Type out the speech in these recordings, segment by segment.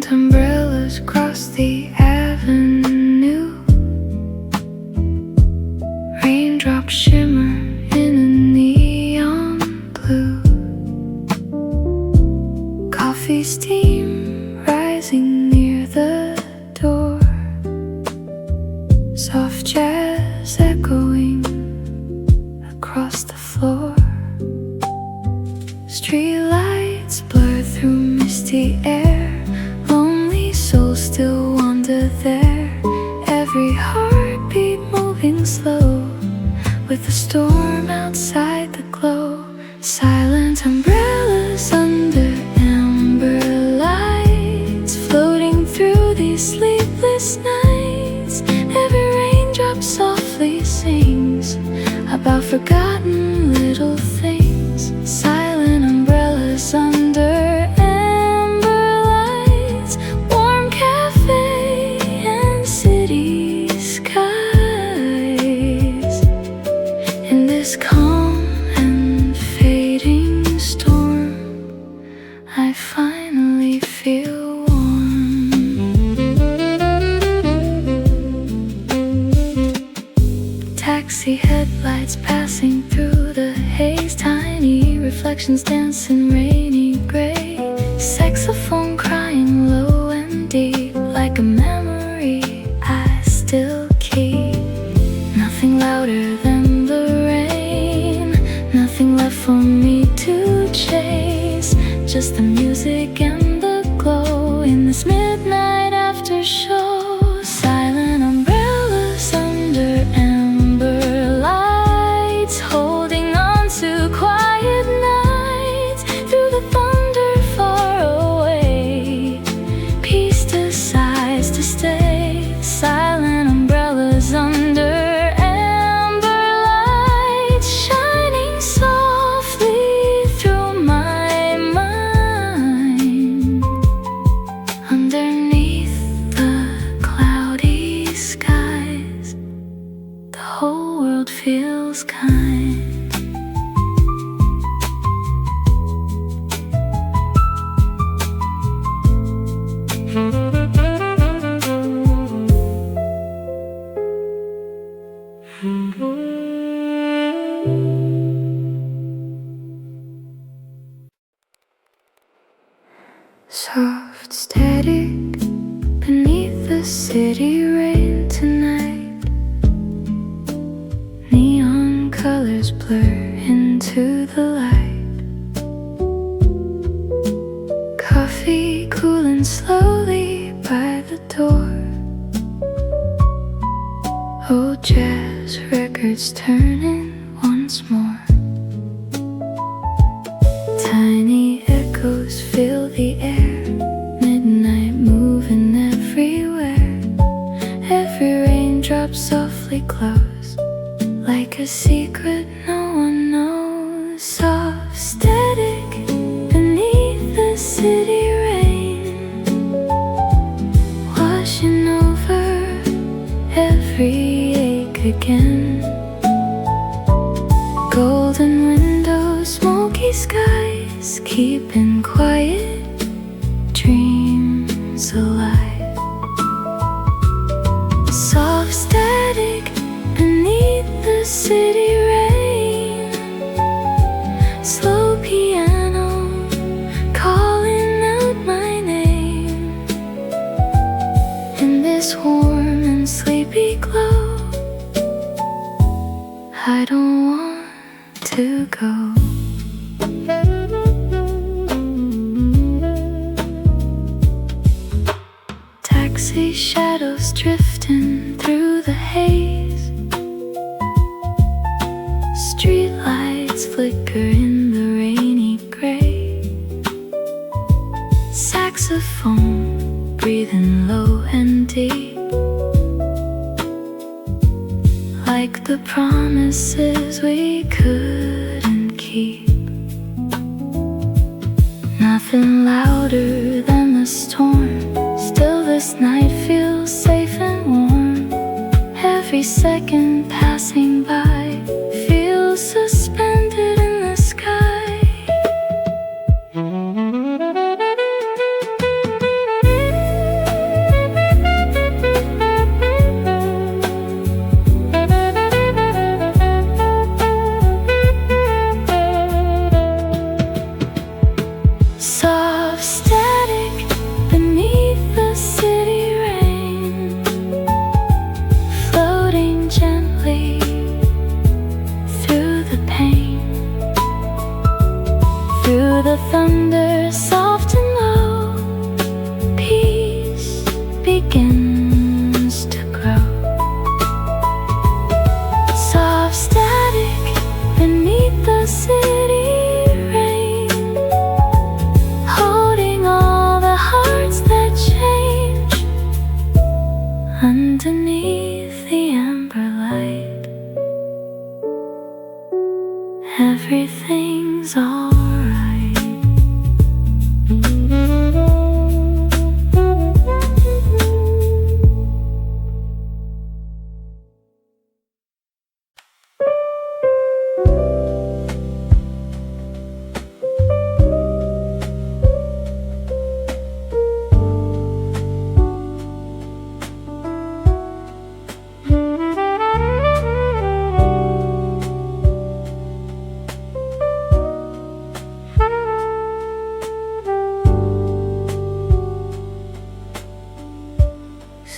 Silent umbrellas cross the avenue. Raindrops shimmer in a neon blue. Coffee steam rising near the door. Soft jazz echoing across the floor. Streetlights blur through misty air. Lonely souls still wander there. Every heartbeat moving slow, with the storm outside the glow. Silent umbrellas under amber lights, floating through these sleepless nights. Every raindrop softly sings about forgotten little things. Silent umbrellas under amber lights, warm cafe and city skies. In this calm and fading storm, I finally feel warm. Taxi headlights passing through the haze. Tiny reflections dance in rainy gray. Saxophone crying low and deep, like a memory I still keep. Nothing louder than the rain, nothing left for me to chase. Just the music and the glow in this midnight after show. Silent umbrellas under amber lights, holding on to quiet nights. Through the thunder far away, peace decides to stay. Silent umbrellas under amber lights, shining softly through my mind. Underneath the cloudy skies, the whole world feels kind. Soft static beneath the city rain tonight. Neon colors blur into the light. Coffee cooling slowly by the door. Old jazz records turning once more. Tiny echoes fill the air. Midnight moving everywhere. Every raindrop softly glows, like a secret no one knows. Soft static beneath the city rain, washing over every ache again. Golden windows, smoky skies, keeping quiet dreams alive. Soft static beneath the city rain. Slow piano calling out my name. In this warm and sleepy glow, I don't want to go. Taxi shadows drifting through the haze. Streetlights flicker in the rainy gray. Saxophone breathing low and deep, like the promises we couldn't keep. Nothing louder than the storm. Still this night feels safe and warm. Every second passing by feels suspended in the sky.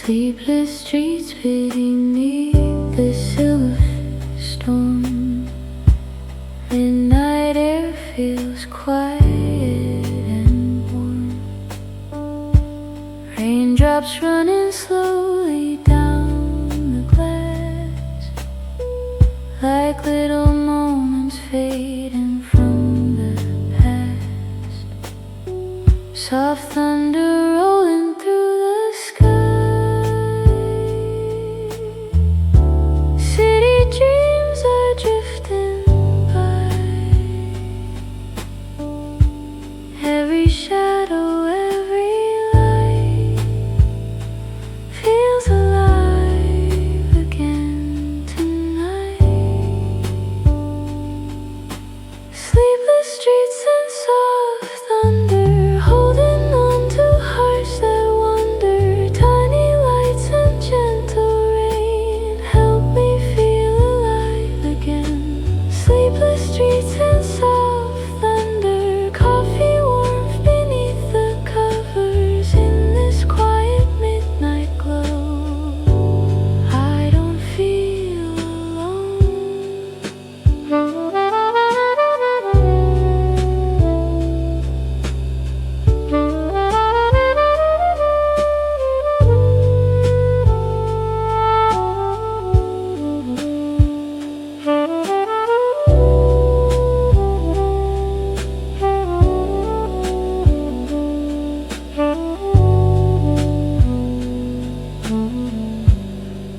Sleepless streets beneath the silver storm. Midnight air feels quiet and warm. Raindrops running slowly down the glass, like little moments fading from the past. Soft thunder rolling through the sky. City dreams are drifting by. Every shadow, every light feels alive again tonight. Sleepless streets and soft thunder, holding on to hearts that wander. Tiny lights and gentle rain help me feel alive again. Sleepless streets and soft thunder, coffee warmth beneath the covers. In this quiet midnight glow, I don't feel alone.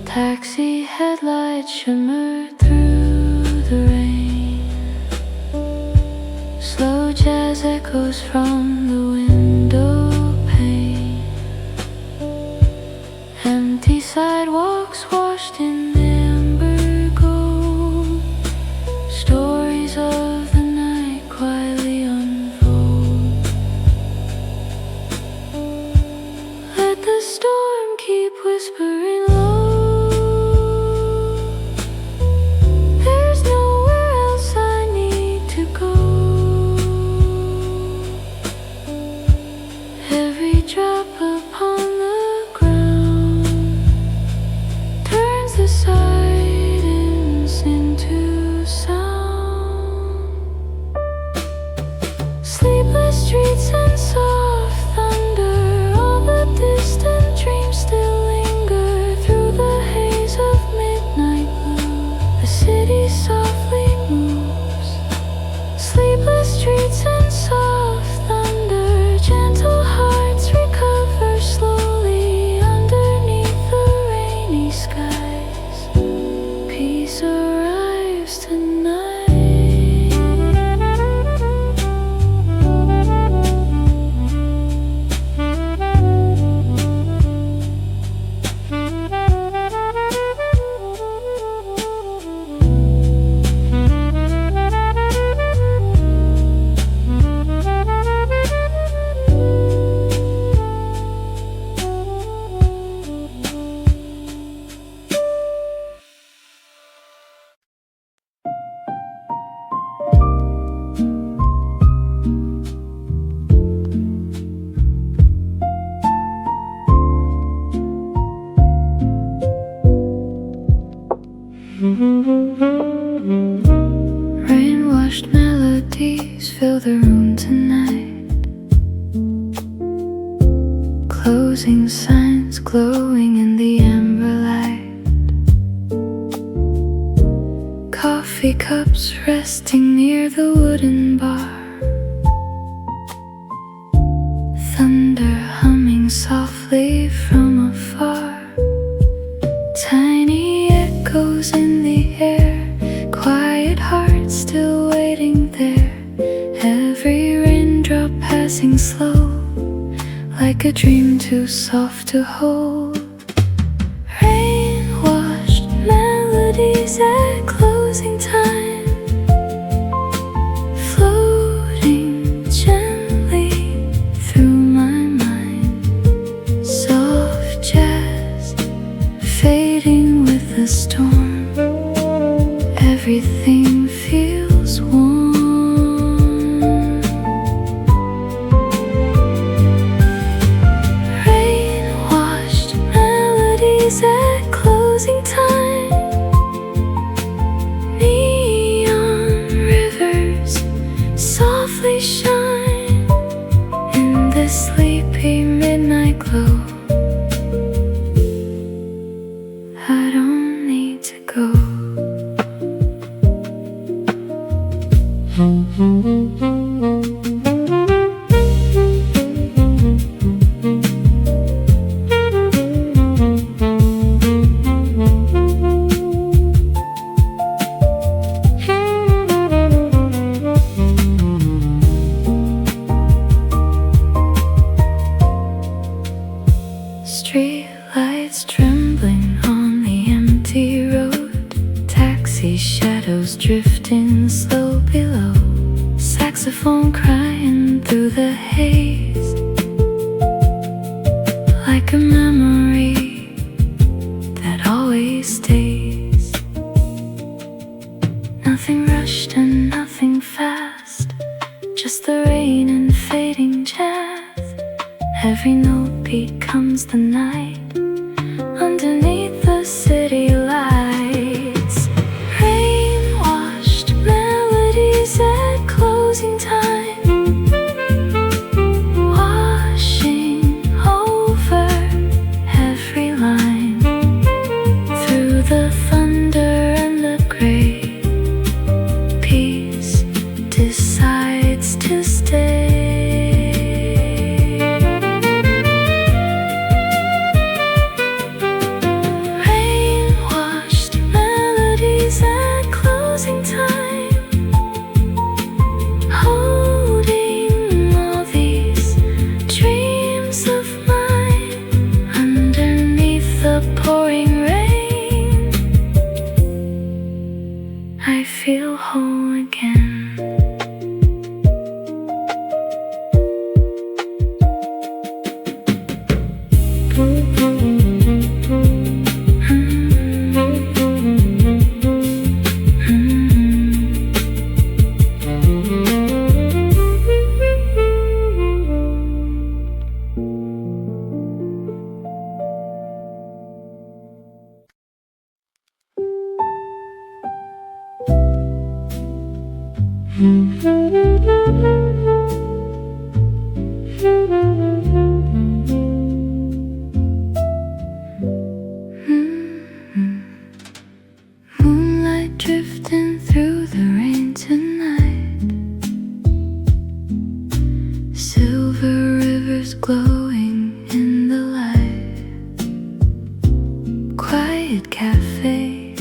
Taxi headlights shimmer through the rain. Slow jazz echoes from the window pane. Empty sidewalks washed in amber gold. Stories of the night quietly unfold. Let the storm keep whispering low. There's nowhere else I need to go. Every drop upon the ground turns the silence into sound. Sleepless streets and soft thunder, all the distant dreams still linger through the haze of midnight blue. The city softly moves. Sleepless streets and soft thunder, gentle hearts recover slowly underneath the rainy skies. Peace arrives tonight. Rain-washed melodies fill the room tonight. Closing signs glowing in the amber light. Coffee cups resting near the wooden bar. Thunder humming softly from afar. Tiny echoes in the air, quiet hearts still waiting there. Every raindrop passing slow, like a dream too soft to hold. Rain-washed melodies at closing time, floating gently through my mind. Soft jazz fading with the storm. Everything feels warm. Rain-washed melodies saxophone crying through the haze, like a memory that always stays. Nothing rushed and nothing fast, just the rain and fading jazz. Every note becomes the night underneath the city lights. Rain-washed melodies at closing time, washing over every line. Through the thunder and the gray, peace decides to stay. I feel whole again. Moonlight drifting through the rain tonight, silver rivers glowing in the light. Quiet cafe,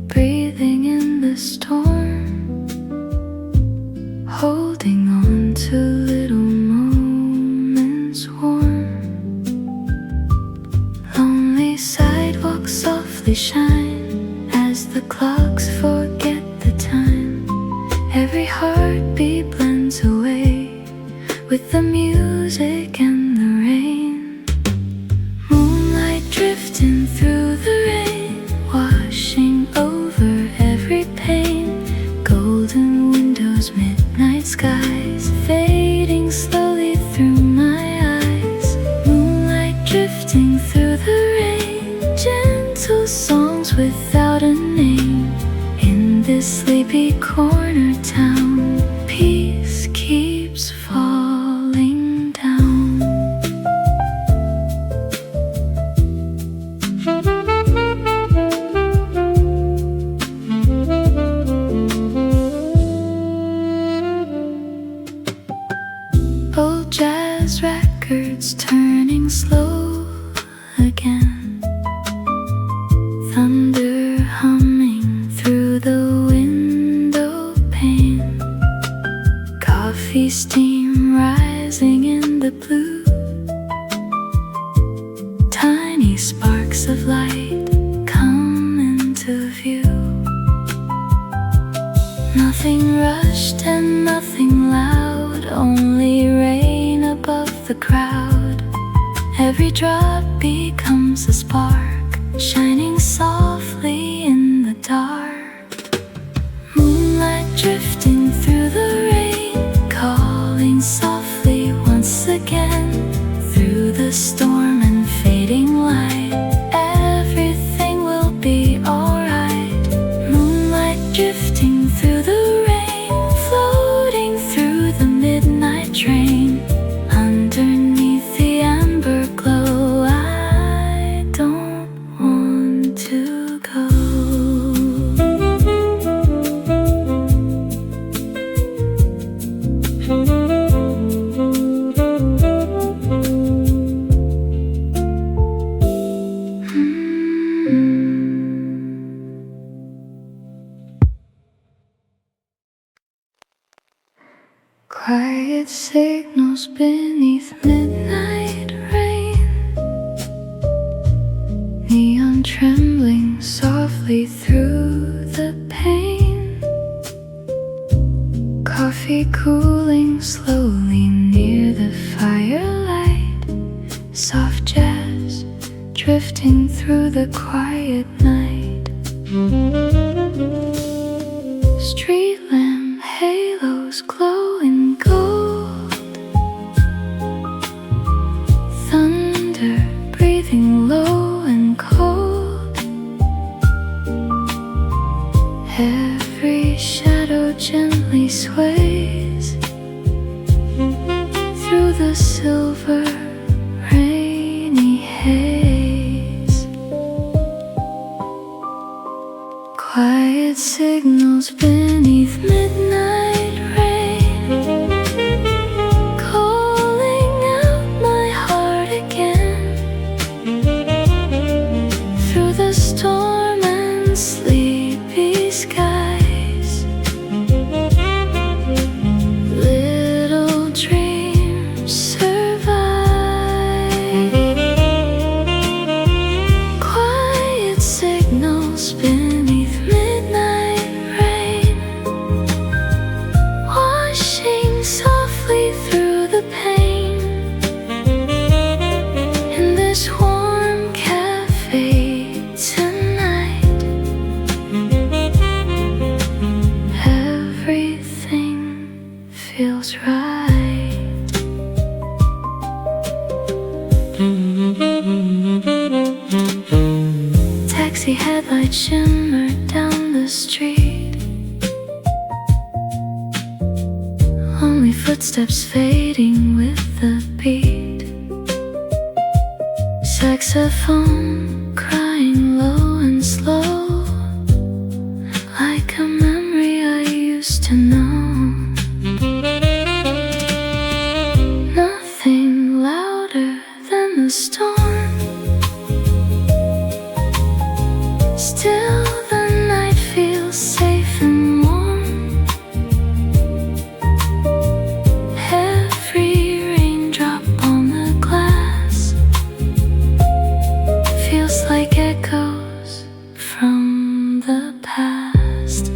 breathing in the storm, holding on to little moments warm. Lonely sidewalks softly shine as the clocks forget the time. Every heartbeat blends away with the music and the rain. Moonlight drifting through the rain, washing over every pane. Golden windows, midnight skies, fading slowly through my eyes. Moonlight drifting through the rain, gentle songs without a name. In this sleepy corner town, peace keeps falling down. Old jazz records turning slow again, thunder humming through the window pane. Coffee steam rising in the blue, tiny sparks of light come into view. Nothing rushed and nothing loud, only rain above the crowd. Every drop becomes a spark, shining softly in the dark. Moonlight drifting through the rain, calling softly once again. Through the storm and fading light, everything will be alright. Moonlight drifting through the rain, floating through the midnight train. Underneath the amber glow, I don't want to go. soft jazz drifting through the quiet night. Street lamp halos glowing gold, thunder breathing low and cold. Every shadow gently sways through the silver rainy haze. Quiet signals beneath midnight rain, calling out my heart again. Through the storm and sleepy skies, little dreams survive. Quiet signals beneath midnight rain, washing softly through the pain. In this warm cafe tonight, everything feels right. Taxi headlights shimmer down the street, only footsteps fading with the beat. Saxophone crying low and slow, like a memory I used to know. Nothing louder than the storm, still the night feels safe and warm. Every raindrop on the glass feels like echoes from the past.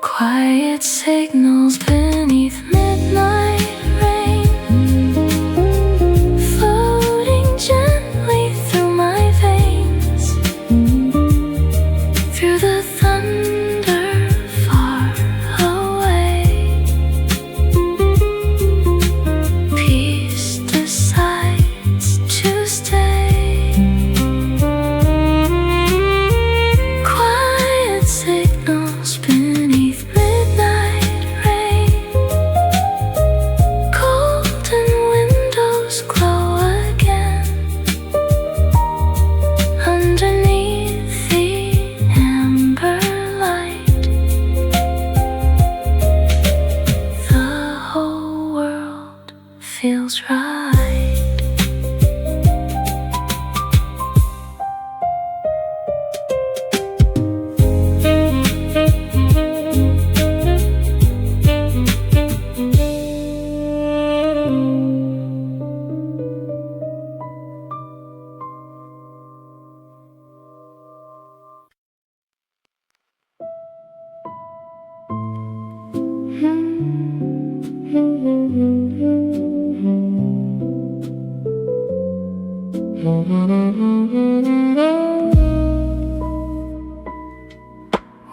Quiet signals beneath midnight rain, floating gently through my veins. Through the thunder far away, peace decides to stay. Quiet signals beneath midnight rain, golden windows glow again. Underneath the amber light, the whole world feels right.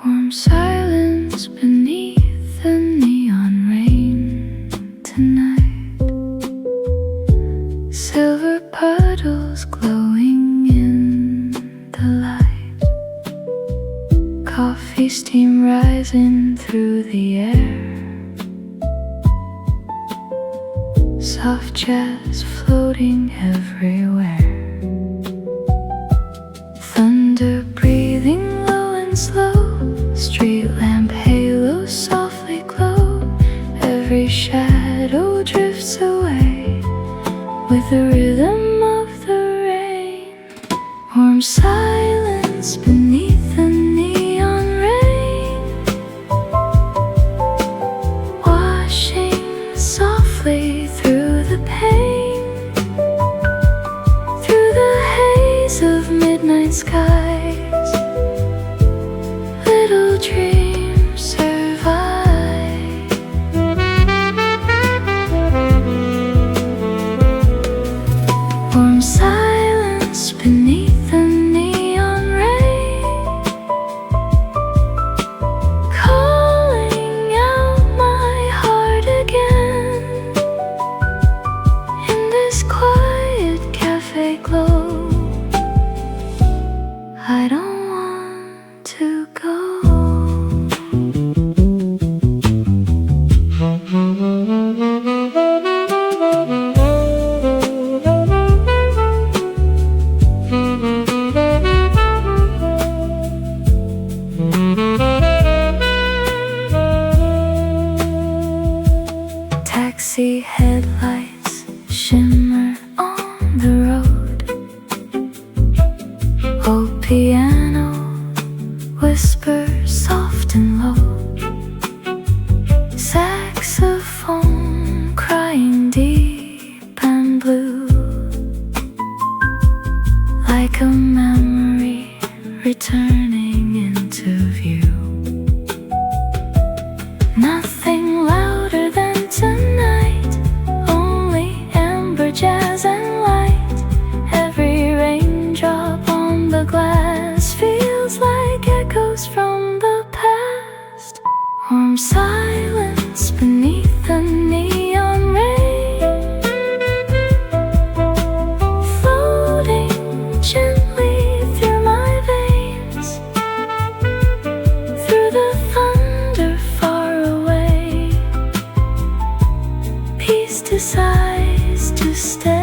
Warm silence beneath the neon rain tonight, silver puddles glowing in the light, coffee steam rising through the air, soft jazz floating everywhere, thunder breathing low and slow. Street lamp halos softly glow, every shadow drifts away with the rhythm of the rain. Warm silence beneath the neon rain, washing softly through the pain. Through the haze of midnight skies, little dreams survive. see headlights shimmer on the road. Oh, piano, whisper soft and low. Saxophone crying deep and blue, like a memory returning into view. Nothing louder than tonight, only amber, jazz and light. Every raindrop on the glass feels like echoes from the past. Warm silence beneath the neon rain, floating gently through my veins, through the thunder far away. Peace decides to stay.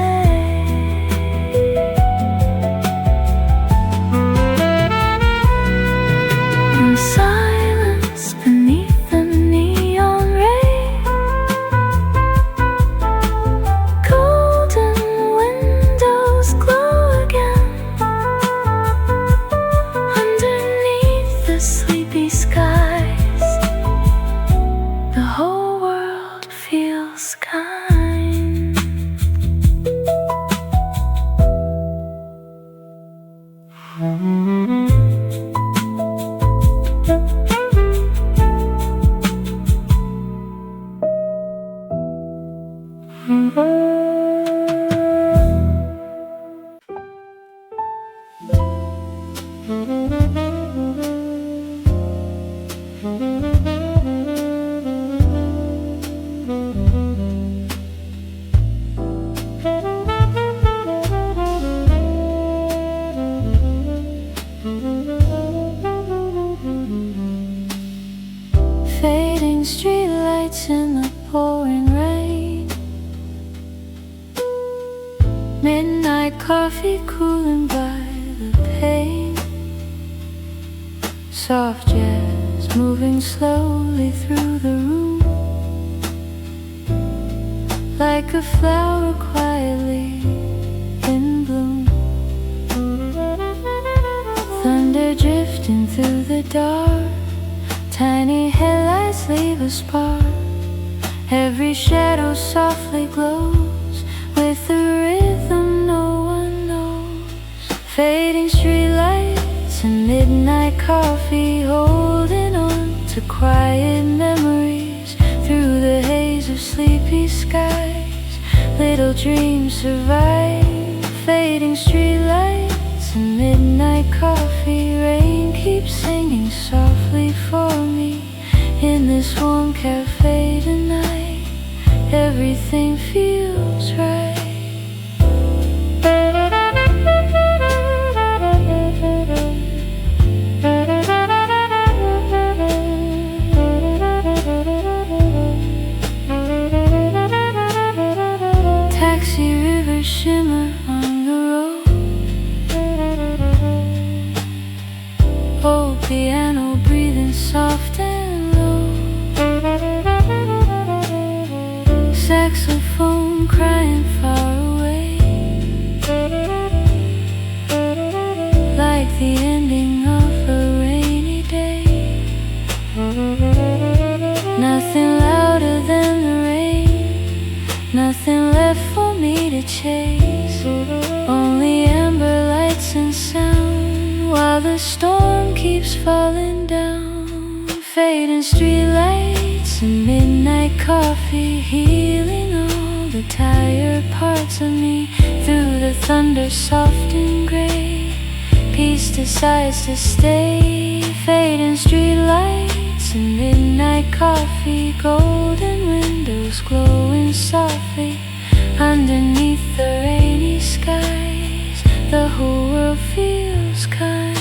In silence beneath the neon rain, golden windows glow again. Underneath the sleepy skies, the whole world feels kind. Fading streetlights in the pouring rain, midnight coffee cooling by the pane. Soft jazz moving slowly through the room, like a flower quietly in bloom. Thunder drifting through the dark, tiny headlights leave a spark. Every shadow softly glows with a rhythm no one knows. Fading streetlights and midnight coffee, holding on to quiet memories through the haze of sleepy skies. Little dreams survive. Fading streetlights and midnight coffee, rain keeps singing softly for me. In this warm cafe tonight, everything feels right. Taxi river shimmer on the road. Oh, piano breathing soft and low. Saxophone crying far away, like the ending of a rainy day. Nothing louder than the rain, nothing left for me to chase. Only amber lights and sound, while the storm keeps falling down. Fading streetlights and midnight coffee, healing all the tired parts of me. Through the thunder soft and gray, peace decides to stay. Fading streetlights and midnight coffee, golden windows glowing softly. Underneath the rainy skies, the whole world feels kind.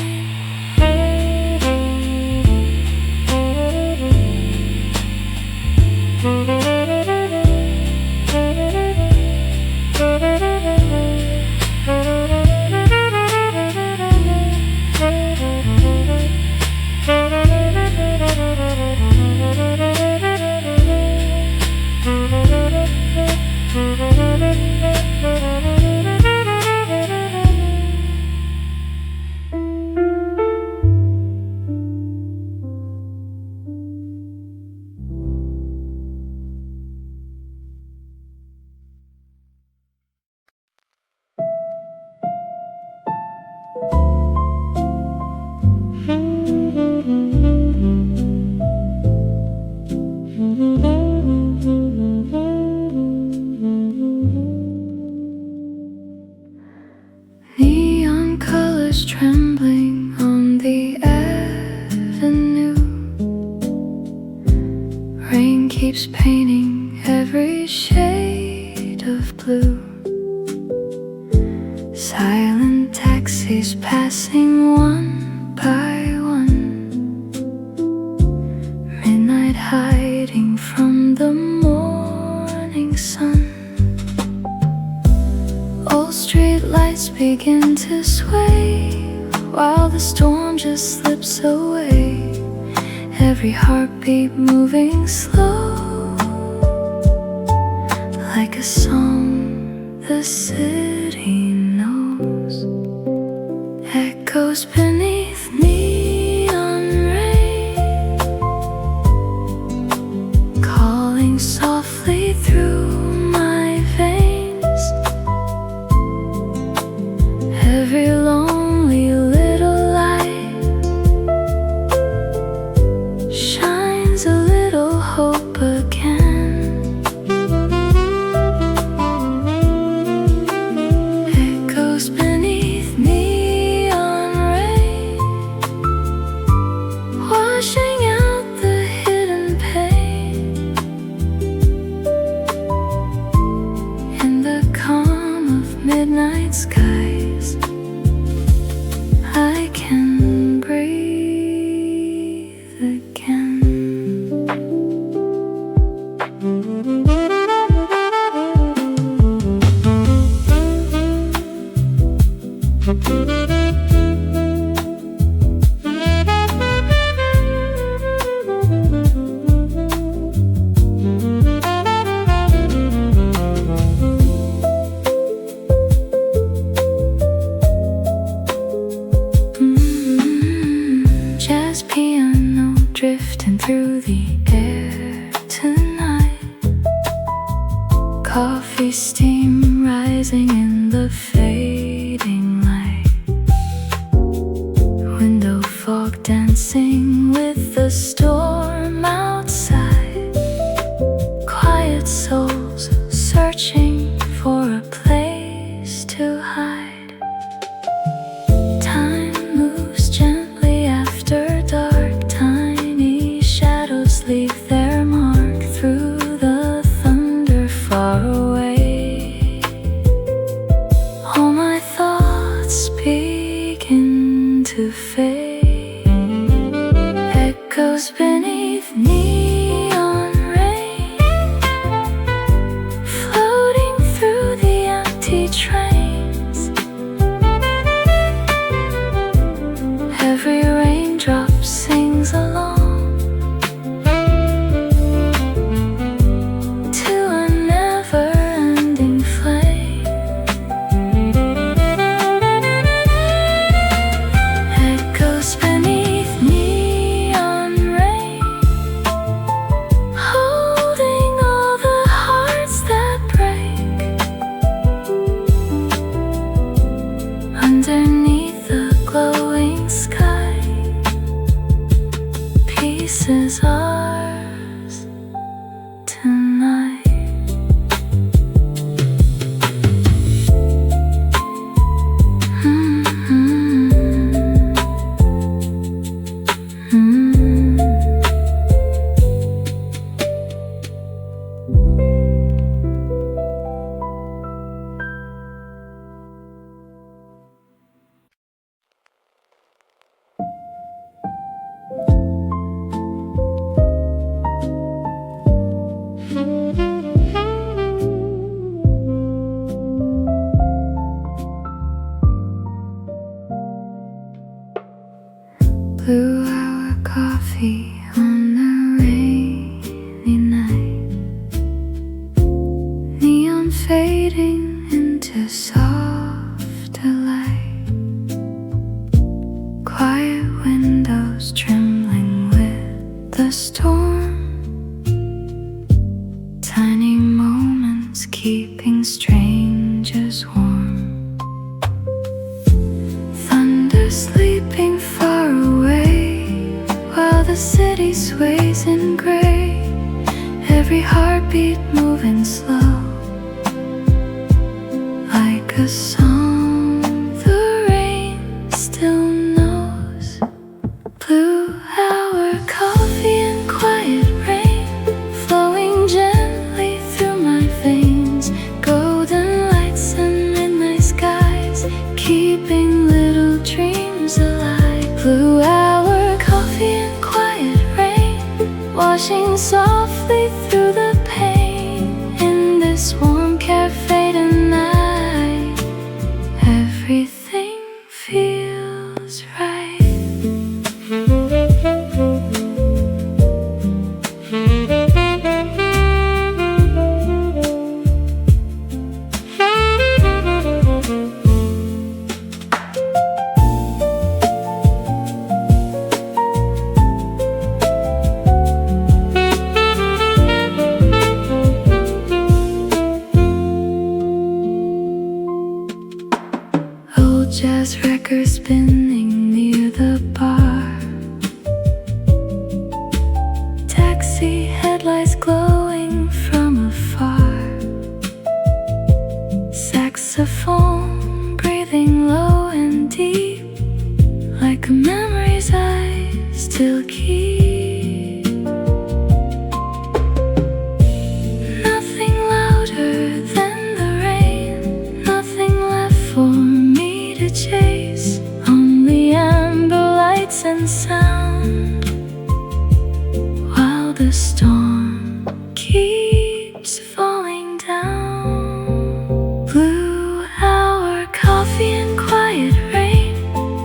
shade of blue. Silent taxis passing one by one. Midnight hiding from the morning sun. Old street lights begin to sway while the storm just slips away. Every heartbeat moving slow, like a song the city knows. Echoes beneath neon rain, calling softly through my veins. Every lonely little light shines a little hope again. Echoes beneath neon rain, washing out the hidden pain. In the calm of midnight skies, I can breathe again. Jazz piano drifting through the air tonight. Coffee steam rising in the fading light. Window fog dancing with the storm outside. Quiet souls searching for a place to hide. Time moves gently after dark. Tiny shadows leave their mark through the thunder far away. All my thoughts begin to fade. Echoes beneath neon rain, floating through the empty trains. Every raindrop sings along to a never-ending flame. Echoes beneath neon rain, holding all the hearts that break. Underneath the glowing sky, peace is ours tonight. Blue hour coffee on a rainy night. Neon fading into softer light. Quiet windows trembling with the storm. Tiny moments keeping strangers warm. Thunder sleeping far away while the city sways in gray. Every heartbeat moving slow, like a song the rain still knows. Blue hour coffee and quiet rain flowing gently through my this warm cafe tonight. Everything feels right. Old jazz records spinning near the bar. Taxi headlights glowing from afar. Saxophone breathing low and deep, like a memories I still keep. Nothing louder than the rain, nothing left for me to chase. Only amber lights and sound, while the storm keeps falling down. Blue hour, coffee and quiet rain,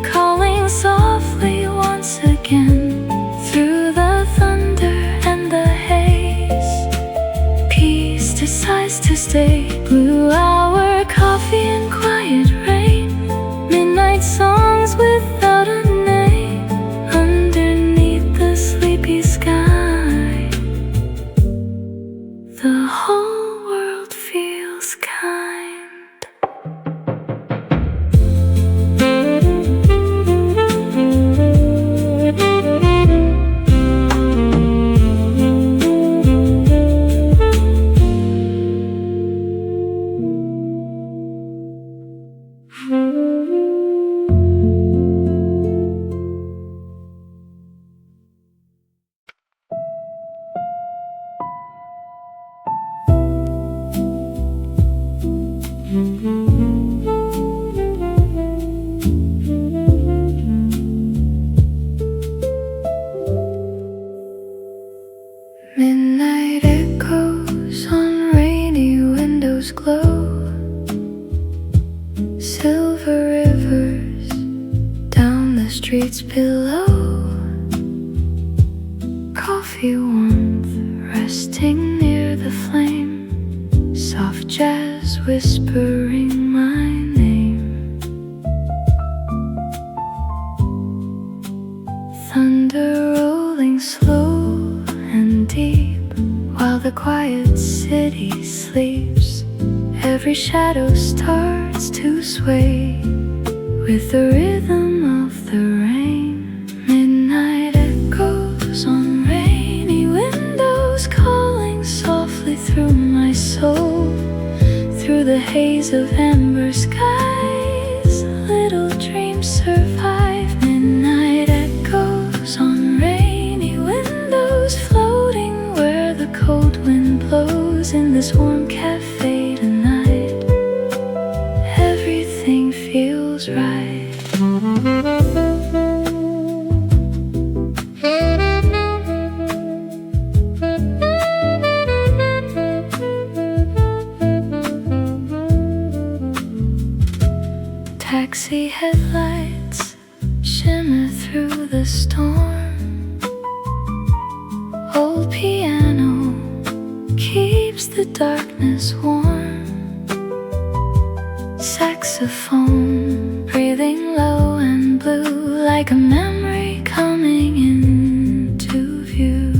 calling softly once again through the thunder and the haze. Peace decides to stay. Blue hour, coffee and quiet rain, midnight songs without a name underneath the sleepy sky. The whole world feels kind. Midnight echoes on rainy windows glow. Silver rivers down the streets below. Coffee warmth resting near the flame. Soft jazz whispering my name. Thunder rolling slow and deep, while the quiet city sleeps. Every shadow starts to sway with the rhythm of the rain. Midnight echoes on rainy windows, calling softly through my soul. Through the haze of amber skies, little dreams survive. Midnight echoes on rainy windows, floating where the cold wind blows. In this warm cafe tonight, everything feels right. Taxi headlights shimmer through the storm. Old piano keeps the darkness warm. Saxophone breathing low and blue, like a memory coming into view.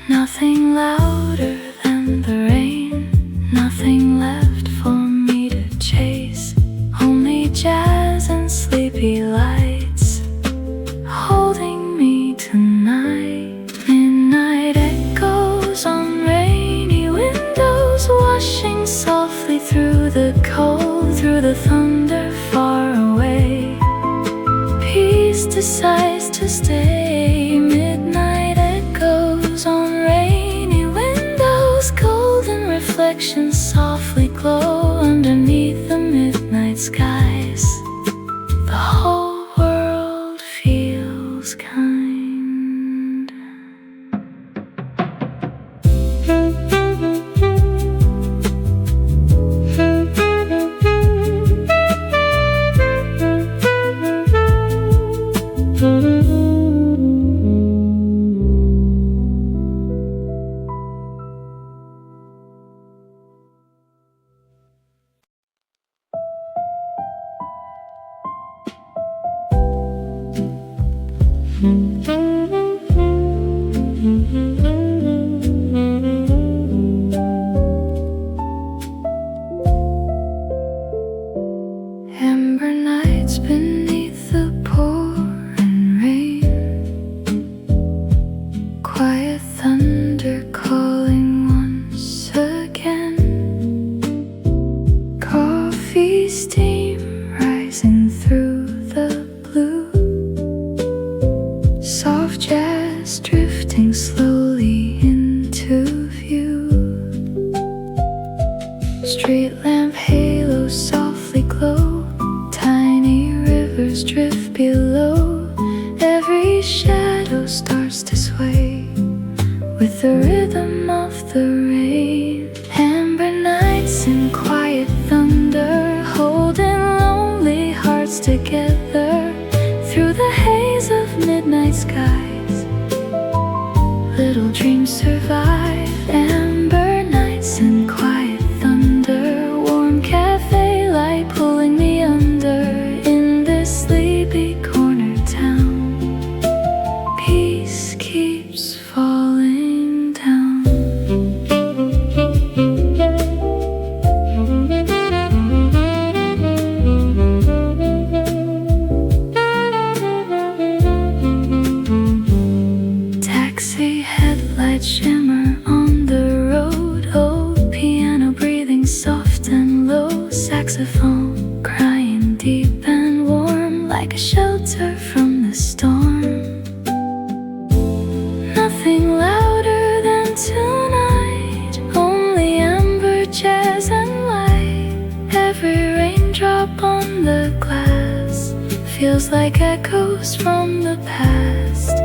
Nothing louder than the rain, nothing left for me to chase. Only jazz and sleepy lights holding me tonight. Midnight echoes on rainy windows, washing softly through the cold, through the thunder far away. Peace decides to stay. Midnight echoes on rainy windows, golden reflections softly glow underneath the midnight skies. The whole world feels kind. Amber nights beneath the pouring rain, quiet thunder calling once again, coffee steam rising through the blue, soft jazz drifting slowly into view, street lamp halos softly glow, tiny rivers drift below, every shadow starts to sway with the rhythm of the rain. Amber nights and quiet thunder, holding lonely hearts together through the haze of midnight skies. Little dreams survive. Amber nights and quiet thunder, warm cafe light pulling me under in this sleepy corner town. Peace keeps falling down. Taxi headlights shimmer on the road, old piano breathing soft and low, saxophone crying deep and warm like a shelter from the storm. Nothing louder than tonight, only amber jazz and light. Every raindrop on the glass feels like echoes from the past.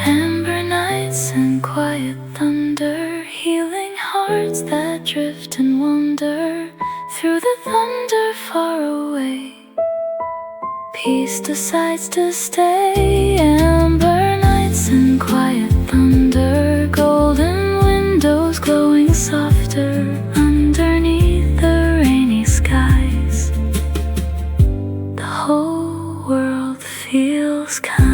Amber nights and quiet thunder, healing hearts that drift and wander through the thunder far away. Peace decides to stay. Amber nights and quiet thunder, golden windows glowing softer underneath the rainy skies. The whole world feels kind.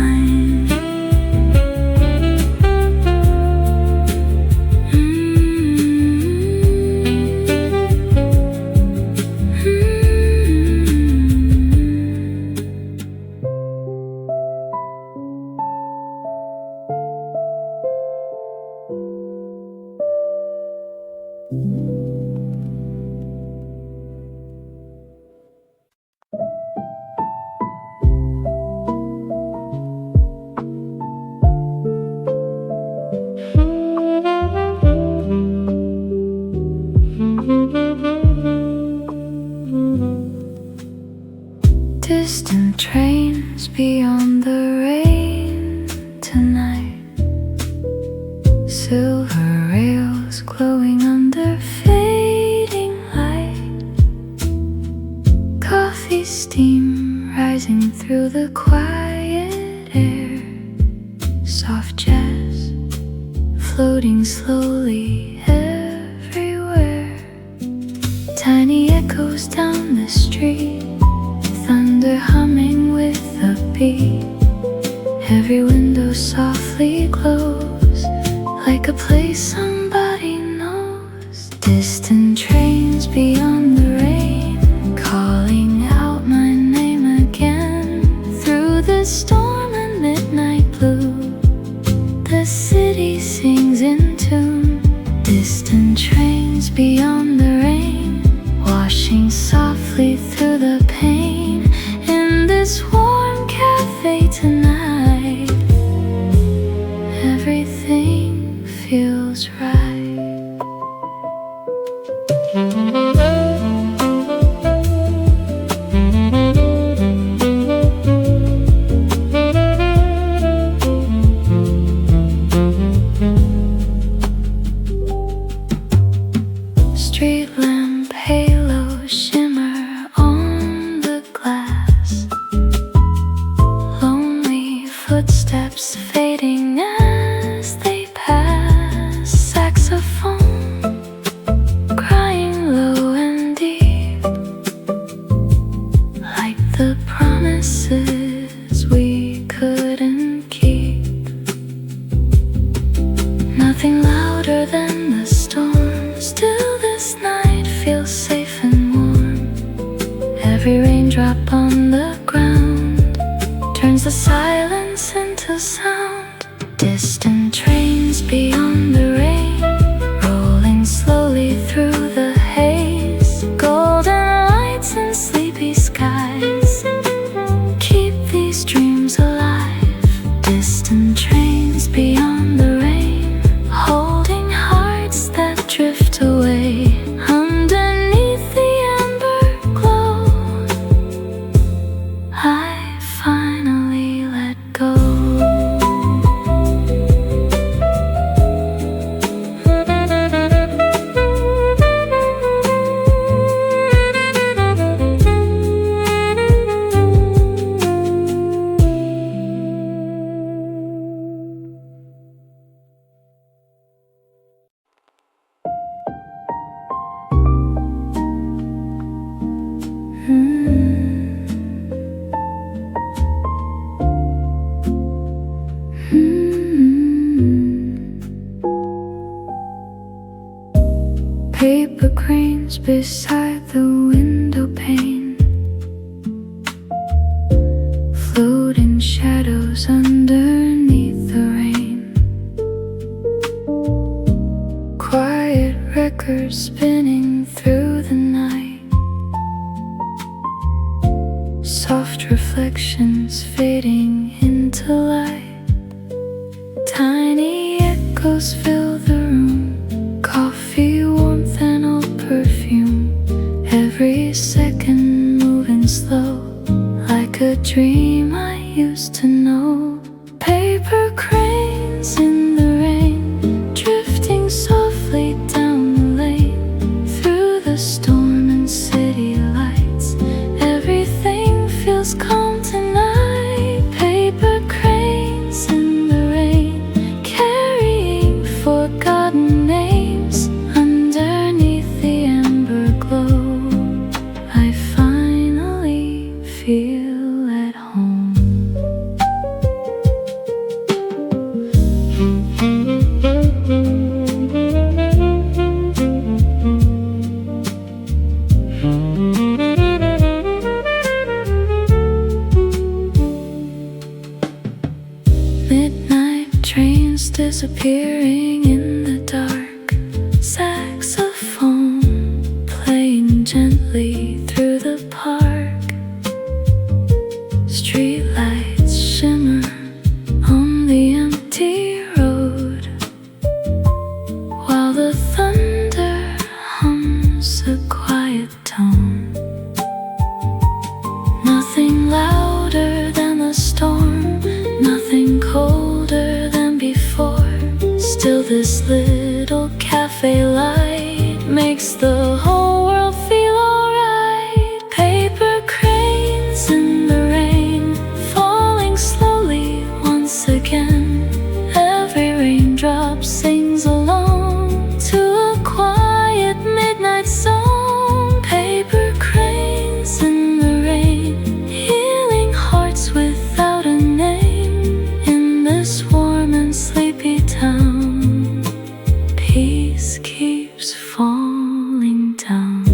Distant trains beyond the rain tonight, silver rails glowing under fading light, coffee steam rising through the quiet air, soft jazz floating slowly everywhere, tiny echoes down the street, thunder humming with a beat. Every window softly glows like a place somebody knows. Distant trains beyond the rain, calling out my name again through the storm and midnight blue. The city sings in tune. Distant trains beyond the rain, washing softly through the pain in this warm cafe tonight. Everything feels right. Paper cranes beside the window pane, floating shadows underneath the rain. Quiet records spinning through the night, soft reflections fading into light. Tiny echoes fill the room, coffee, warmth and old perfume. Every second moving slow, like a dream I used to know. Paper cranes in the rain, drifting softly down the lane. Through the storm and city lights, everything feels calm tonight. Paper cranes in the rain, carrying forgotten names. Underneath the amber glow, I finally feel at home. Midnight trains disappearing in the dark, saxophone playing gently through the park. Streetlights shimmer on the empty road, while the thunder hums a quiet tone. Nothing louder than the storm, nothing colder than before. Still this little cafe light makes the whole world feel alright. Paper cranes in the rain, falling slowly once again. Every raindrop sings along to a quiet midnight song. Paper cranes in the rain, healing hearts without a name. In this warm and sleepy town, peace keeps falling down.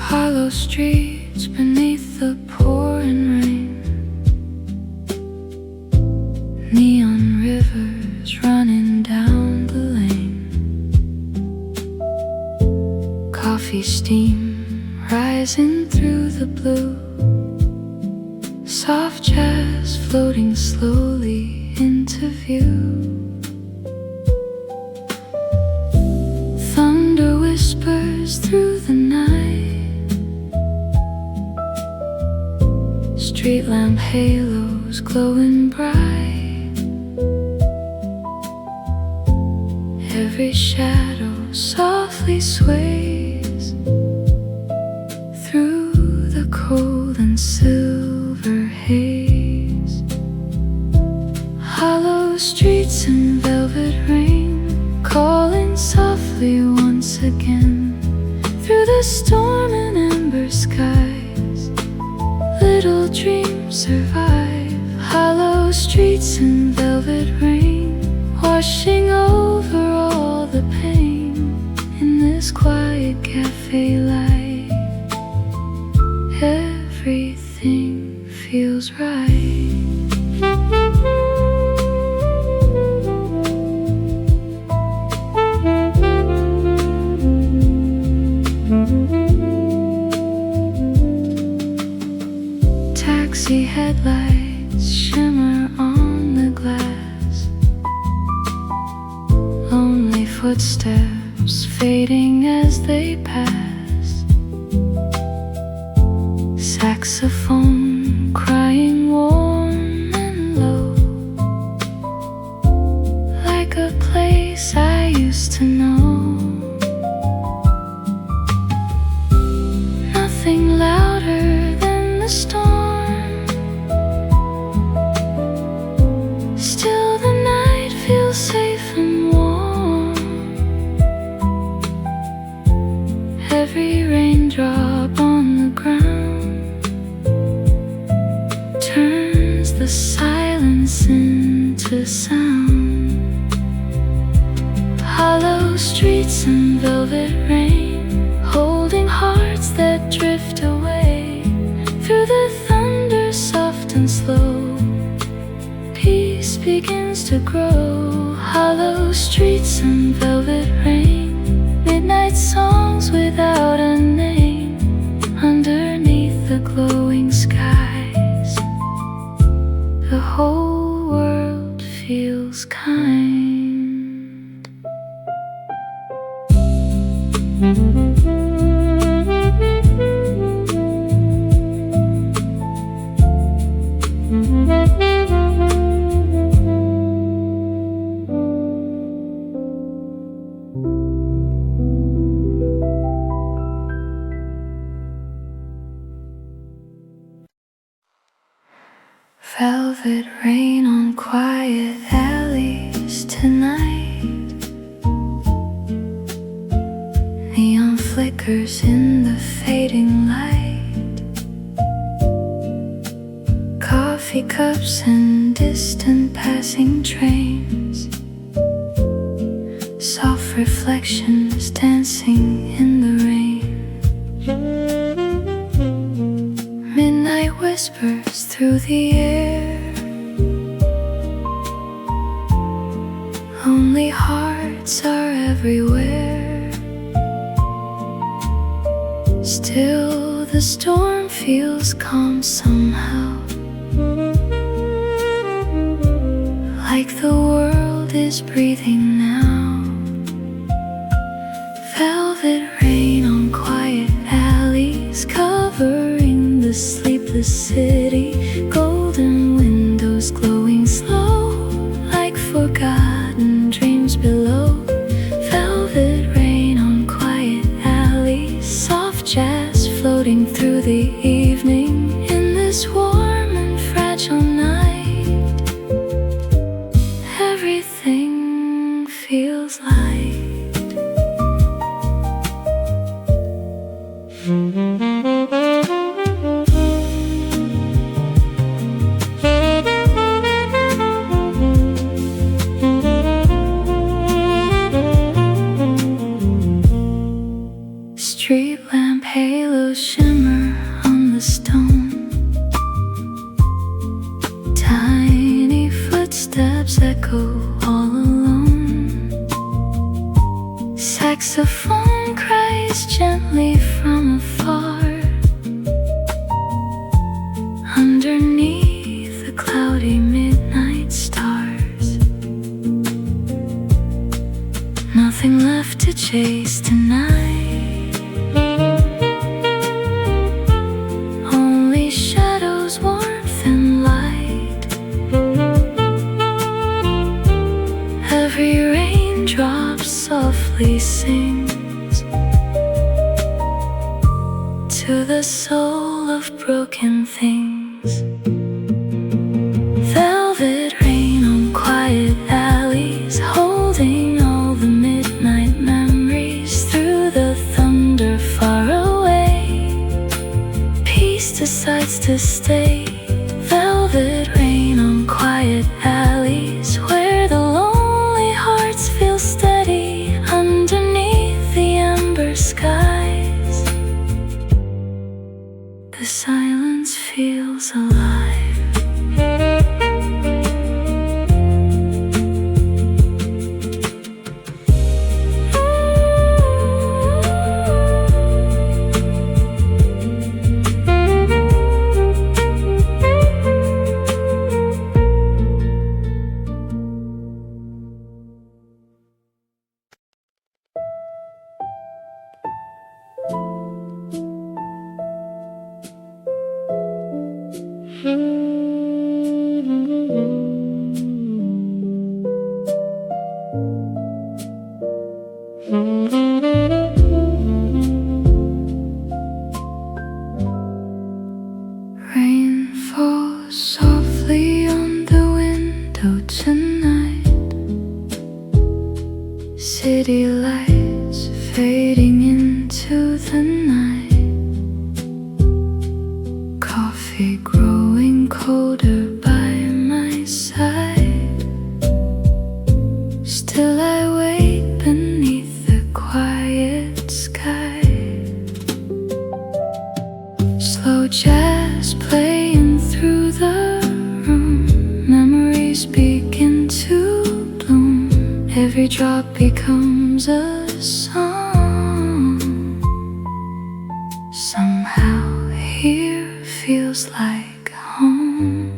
Hollow streets beneath the pouring rain, neon rivers running down the lane. Coffee steam rising through the blue, soft jazz floating slowly into view. Thunder whispers through the night, street lamp halos glowing bright. Every shadow softly sways through the cold and silver haze. Hollow streets in velvet rain, calling softly once again. Through the storm and amber skies, little dreams survive. Hollow streets in velvet rain, washing over all the pain. In this quiet cafe light, everything feels right. Taxi headlights shimmer on the glass, lonely footsteps fading as they pass. Saxophone crying warm and low, like a place I used to know. raindrop on the ground turns the silence into sound. Hollow streets and velvet rain, holding hearts that drift away through the thunder, soft and slow. Peace begins to grow. Hollow streets and velvet rain, midnight songs without a name. Underneath the glowing skies, the whole world feels kind. Velvet rain on quiet alleys tonight. Neon flickers in the fading light. Coffee cups and distant passing trains. Soft reflections dancing in the rain. Midnight whispers through the air. Lonely hearts are everywhere. Still the storm feels calm somehow, like the world is breathing now. Velvet rain on quiet alleys, covering the sleepless city. Golden windows glowing slow, like forgotten dreams below. Velvet rain on quiet alleys, soft jazz floating through the evening. In this warm and fragile night, everything feels light. Street lamp halos shimmer on the stone. Tiny footsteps echo all alone. Saxophone cries gently from afar. Underneath the cloudy midnight stars, nothing left to chase tonight. Only shadows, warmth and light. Every raindrop softly sings to the soul of broken things. Velvet rain on quiet alleys, holding all the midnight memories through the thunder far away. Peace decides to stay. Velvet rain on quiet alleys, where the lonely hearts feel steady underneath the ember skies. The silence feels alive. Rain falls softly on the window tonight. City lights fading into the night. becomes a song. Somehow here feels like home.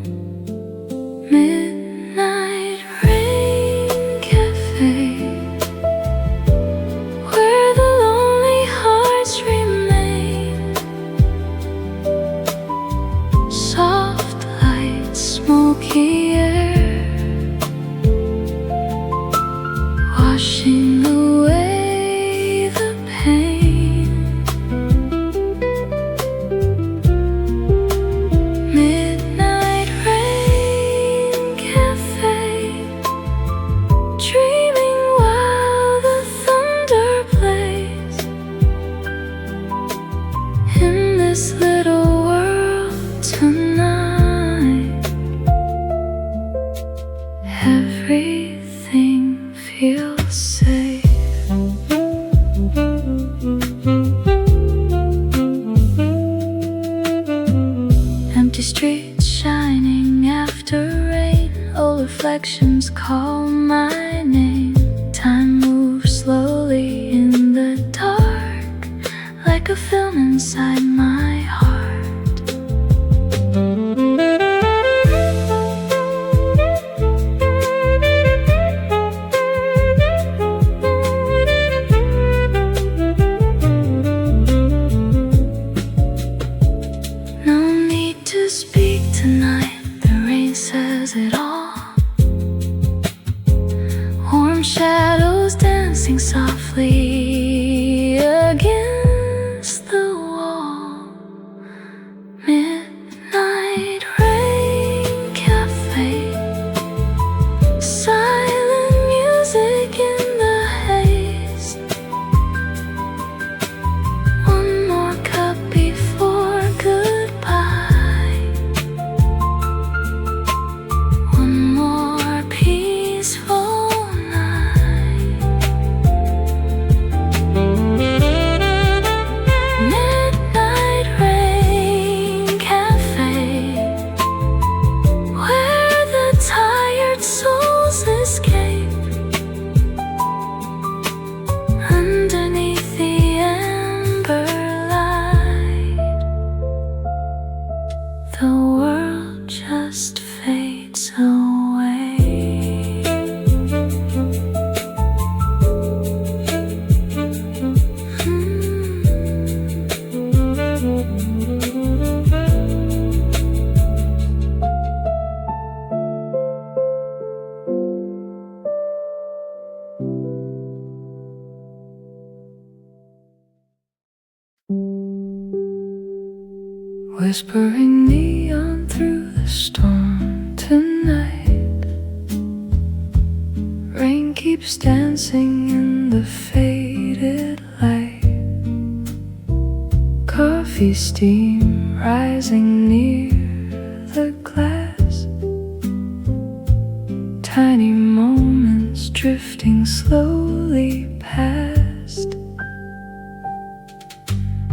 Midnight Rain Cafe, where the lonely hearts remain. Soft light, smoky air, washing away the pain. Midnight Rain Cafe, dreaming while the thunder plays. In this little world tonight, everything feels safe. Empty streets shining after rain, old reflections call my name. Time moves slowly in the dark, like a film inside my heart. No need to speak tonight, the rain says it all. Warm shadows dancing softly against the wall. Midnight Rain Cafe, silent music in the haze. One more cup before goodbye, one more peaceful night. Midnight Rain Cafe, where the tired souls escape. Underneath the amber light, the world just fades away. Whispering neon through the storm tonight. Rain keeps dancing in the faded light. Coffee steam rising near the glass. Tiny moments drifting slowly past.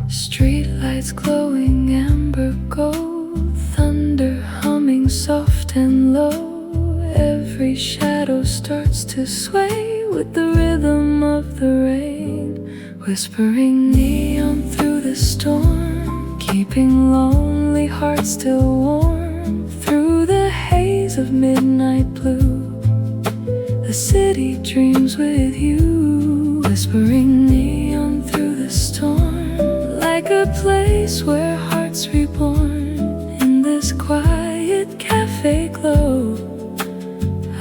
Streetlights glowing amber gold, thunder humming soft and low. Every shadow starts to sway with the rhythm of the rain. Whispering neon through the storm, keeping lonely hearts still warm. Through the haze of midnight blue, the city dreams with you. Whispering neon through the storm, like a place where hearts reborn. In this quiet cafe glow,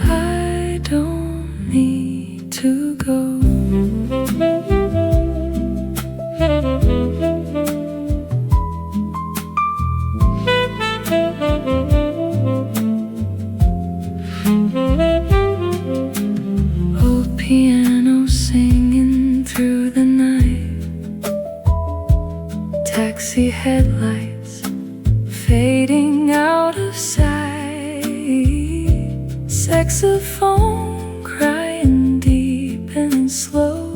I don't need to go. Old piano singing through the night. Taxi headlights fading out of sight. Saxophone crying deep and slow,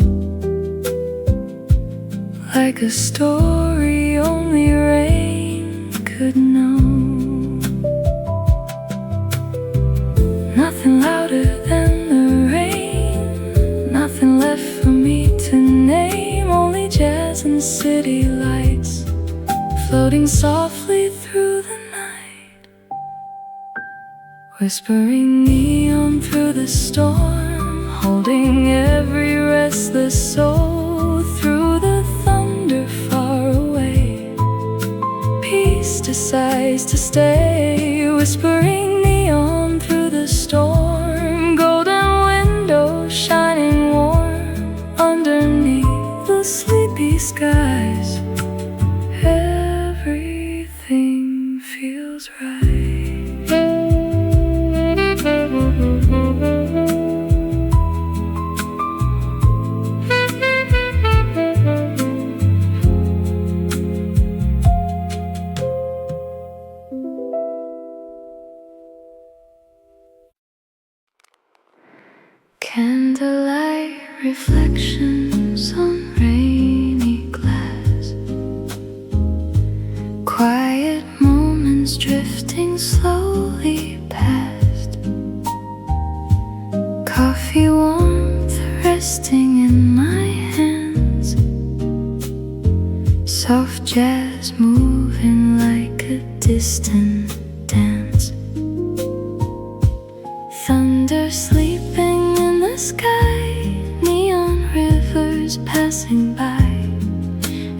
like a story only rain could know. Nothing louder than the rain, nothing left floating softly through the night, whispering neon through the storm, holding every restless soul through the thunder far away. Peace decides to stay, whispering neon through the storm, golden windows shining warm underneath the sleepy skies. Everything feels right. Candlelight reflections on rainy glass, quiet moments drifting slowly past, coffee warmth resting in my hands, soft jazz moving like a distant dance, thunder sleeping in the sky, neon rivers passing by.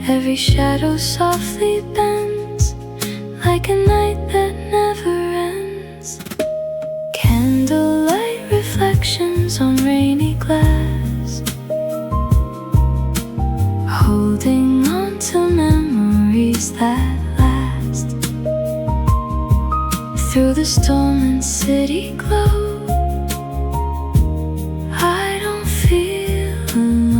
Every shadow softly bends like a night that never ends. Candlelight reflections on rainy glass, holding on to memories that last. Through the storm and city glow, I don't feel alone.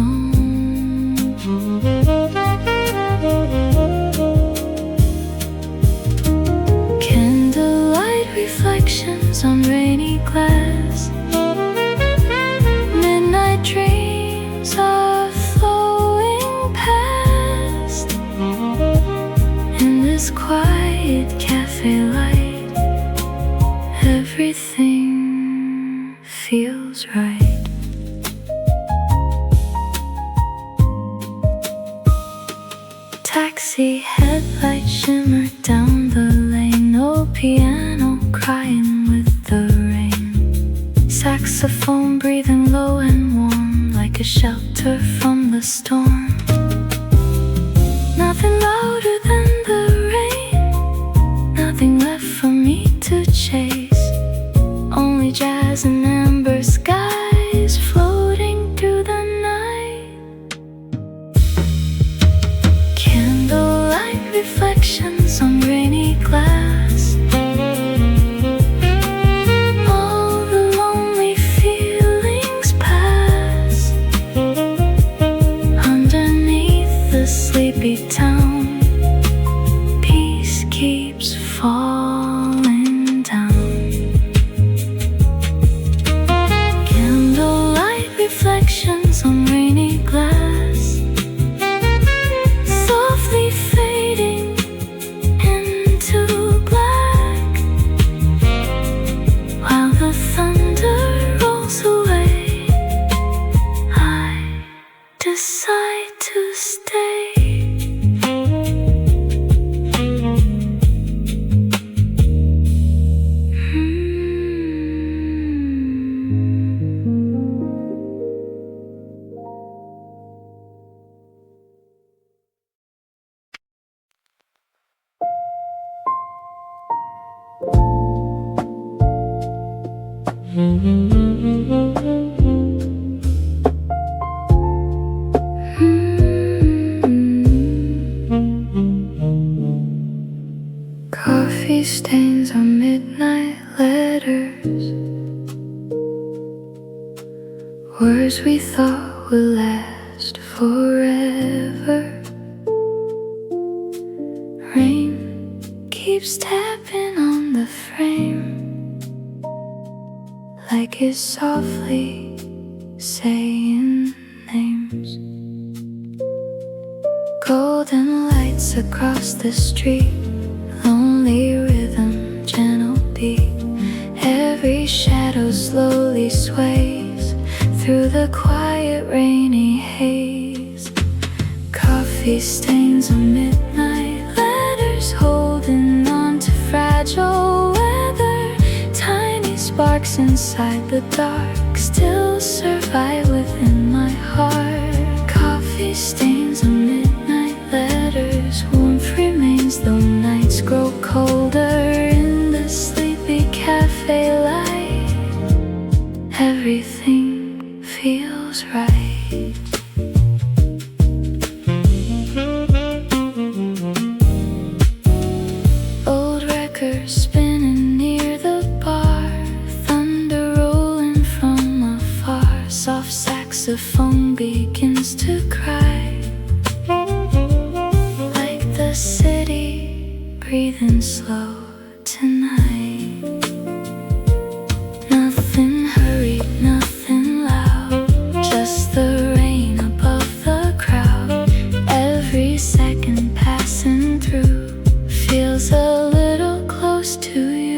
Candlelight reflections on rainy glass, midnight dreams are flowing past. In this quiet cafe light, everything feels right. Taxi headlights shimmer down the lane, no piano crying with the rain, saxophone breathing low and warm like a shelter from the storm. Nothing louder than the rain, nothing left for me to chase, only jazz and amber skies floating through the night. Candlelight reflections on rainy glass, all the lonely feelings pass. Underneath the sleepy town, peace keeps falling down. Candlelight reflections on rainy glass, softly fading into black, while the thunder rolls away, I decide to stay. Coffee stains on midnight letters, words we thought would last forever. Rain keeps tapping on the frame, like it's softly saying names. Golden lights across the street, lonely rhythm, gentle beat. Every shadow slowly sways through the quiet rainy haze. Coffee stains on midnight letters, inside the dark still survive within my heart. Coffee stains on midnight letters, warmth remains though nights grow colder. In the sleepy cafe light, everything feels right. Old records spinning near the bar, thunder rolling from afar. Soft saxophone begins to cry, like the city breathing slow tonight. Nothing hurried, nothing loud, just the rain above the crowd. Every second passing through feels a little close to you.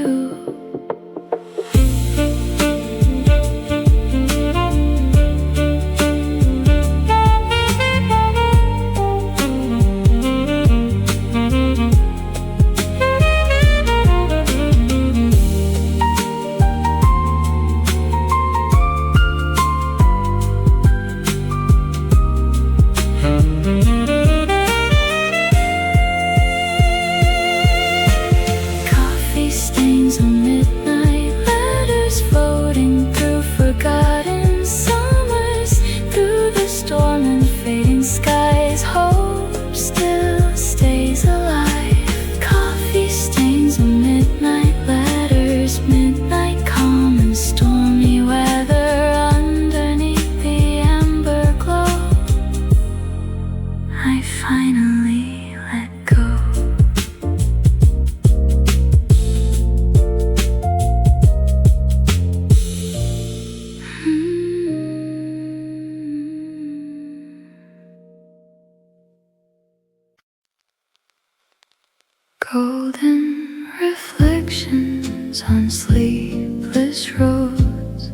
Golden reflections on sleepless roads.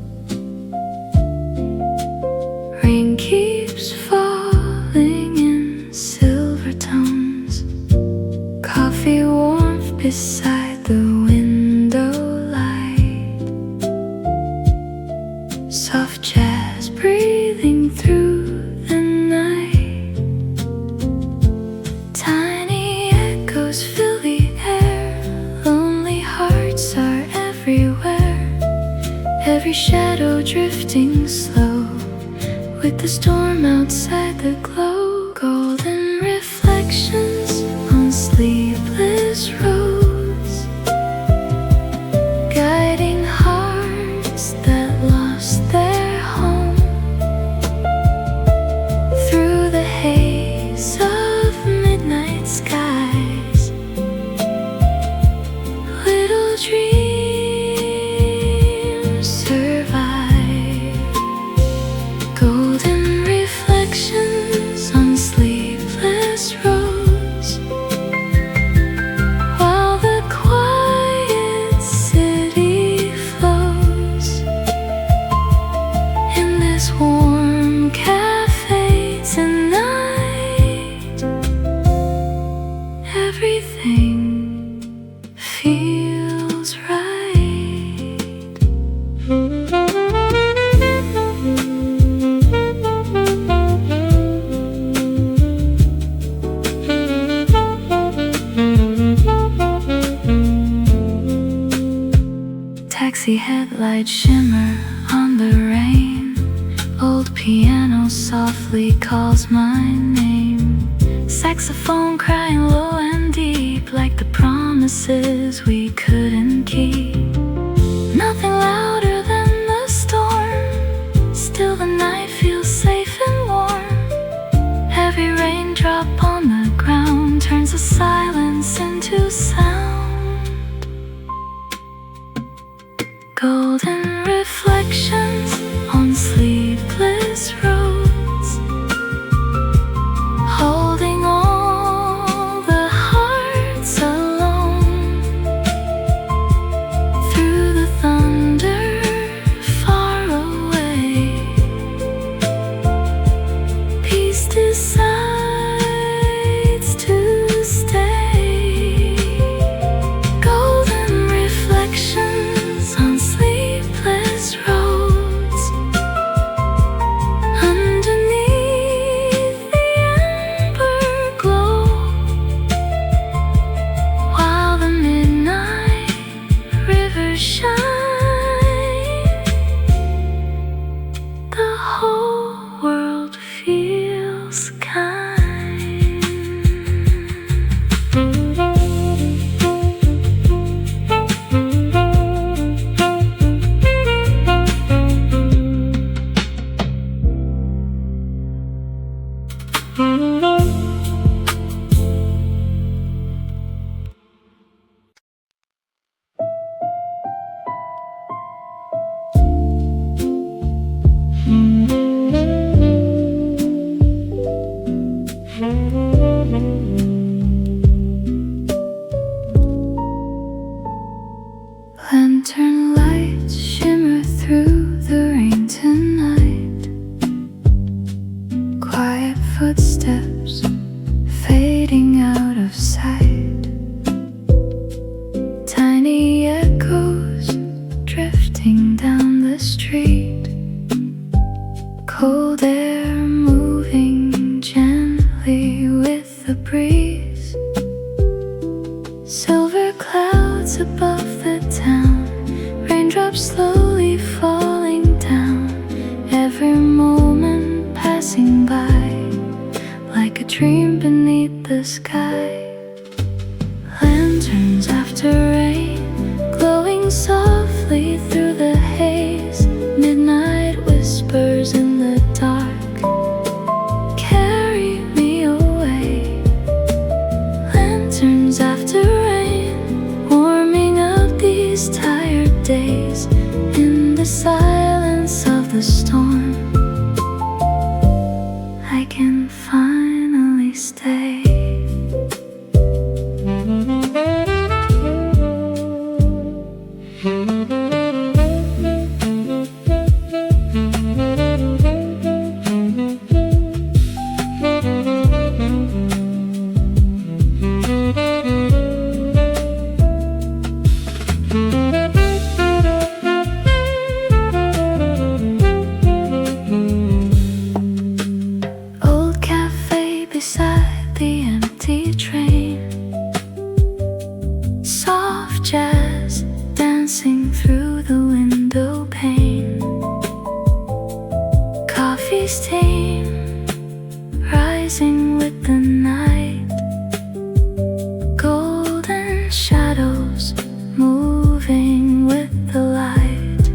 Rain keeps falling in silver tones. Coffee warmth beside the window light. Soft jazz breathing through the night. Tiny echoes fill the air. Lonely hearts are everywhere. Every shadow drifting slow, with the storm outside the glow. Golden reflections on sleepless roads, guiding hearts that lost their home. Through the haze of midnight skies, little dreams survive. Golden reflections on sleepless roads, while the quiet city flows. In this warm cafe tonight, everything feels right. Taxi headlights shimmer on the rain. Old piano softly calls my name. Saxophone crying low and deep, like the promises we couldn't keep. Nothing louder than the storm, still the night feels safe and warm. Every raindrop on the ground turns the silence into sound. Golden reflections on sleepless roads, holding all the hearts alone. Through the thunder far away, peace decides. feels kind. Lantern lights shimmer through the rain tonight. Quiet footsteps fading out of sight. Tiny echoes drifting down the street. Cold air moving gently with the breeze. Silver clouds above the town, raindrops slowly falling down. Every moment passing by, like a dream beneath the sky. Lanterns after rain, glowing softly through the haze. Midnight whispers in the dark, carry me away. Lanterns after rain, warming up these tired days. In the silence of the storm, I can finally stay. Old cafe beside the empty train. Soft jazz dancing through the window pane. Coffee steam rising with the night. Golden shadows moving with the light.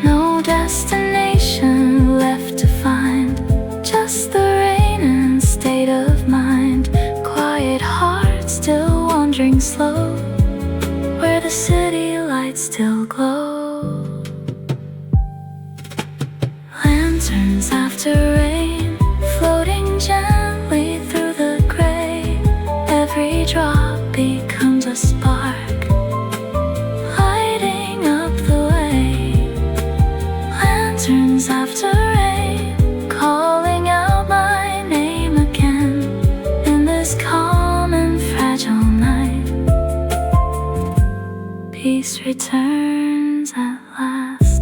No destination left to find, just the rain and state of mind. Quiet heart still wandering slow, where the city lights still glow. Lanterns after rain, floating gently through the gray. Every drop becomes a spark, lighting up the way. Lanterns after rain, calling out my name again. In this calm and fragile night, peace returns at last.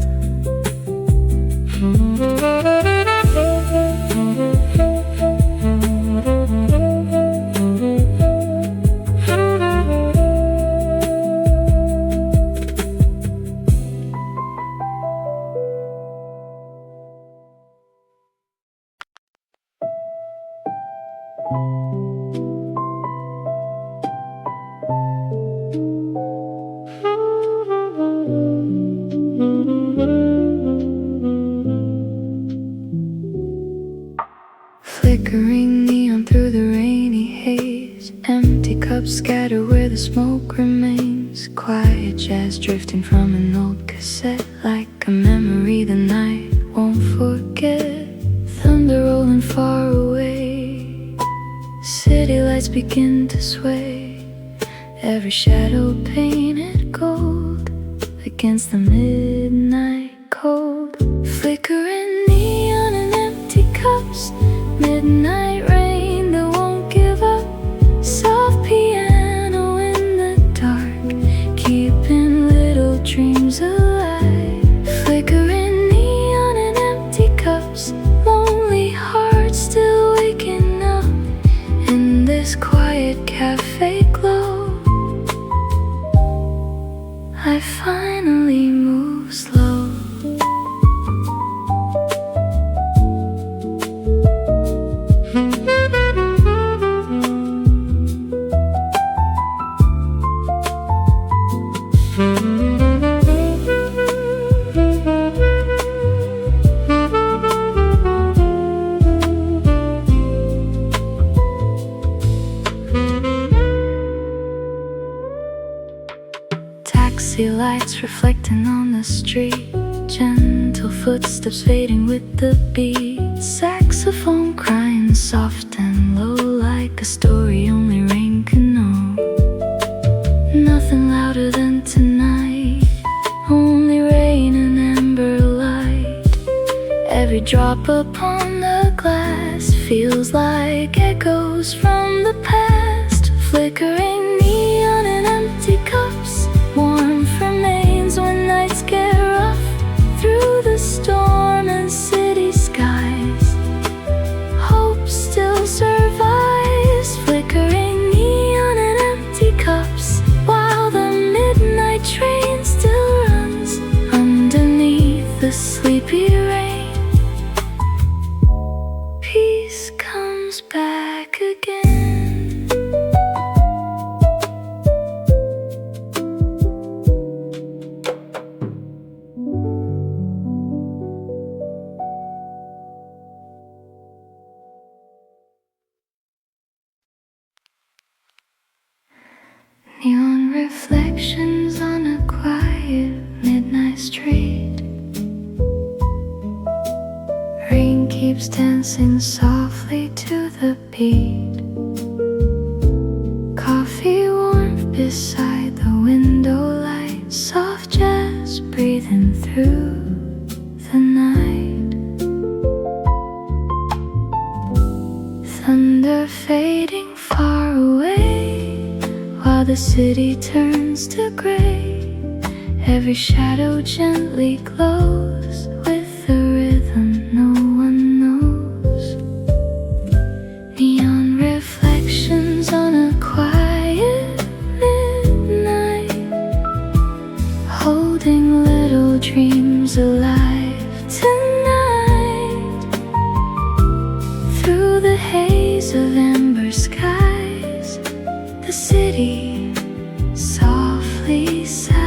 Flickering neon through the rainy haze. Empty cups scatter where the smoke remains. Quiet jazz drifting from an old cassette, like a memory the night won't forget. Thunder rolling far away, city lights begin to sway. Every shadow painted gold against the midnight cold. Flickering neon and empty cups, midnight rain that won't give up. Soft piano in the dark, keeping little dreams alive. Flickering neon and empty cups, lonely hearts still waking up. In this quiet cafe glow, I finally move slow. lights reflecting on the street, gentle footsteps fading with the beat, saxophone crying soft and low like a story only rain can know. Nothing louder than tonight, only rain and amber light. Every drop upon the glass feels like echoes from the past, flickering neon in empty cups. Warmth remains when nights get rough, through the storm and city skies. Hope still survives, flickering neon in empty cups, while the midnight train still runs underneath the sleepy rain. Peace comes back again. Neon reflections on a quiet midnight street. Rain keeps dancing softly to the beat. Coffee warmth beside the window light, soft jazz breathing through the night. Thunder fading far away, while the city turns to gray. Every shadow gently glows with a rhythm no one knows. Neon reflections on a quiet midnight, holding little dreams alive tonight. Through the haze of amber skies, the city softly sighs.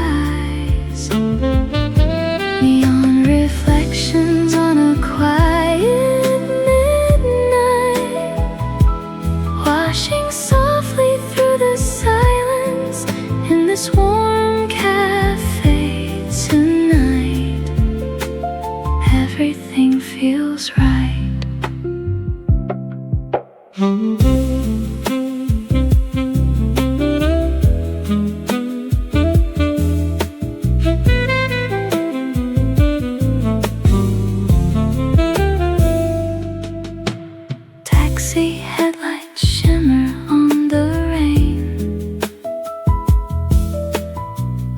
Neon reflections on a quiet midnight, washing softly through the silence in this warm cafe tonight. Everything feels right. Taxi headlights shimmer on the rain.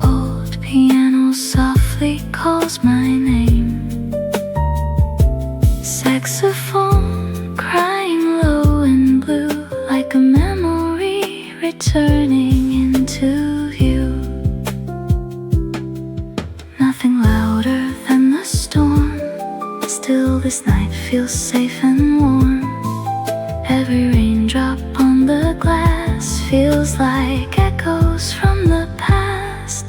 Old piano softly calls my name. Saxophone crying low and blue, like a memory returning into view. Nothing louder than the storm, still this night feels safe and warm. Every raindrop on the glass feels like echoes from the past.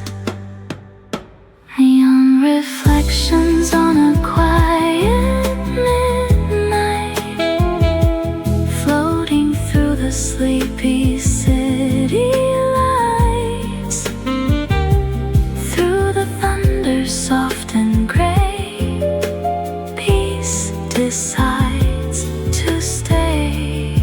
Neon reflections on a quiet midnight, floating through the sleepy city lights. Through the thunder soft and gray, peace decides to stay.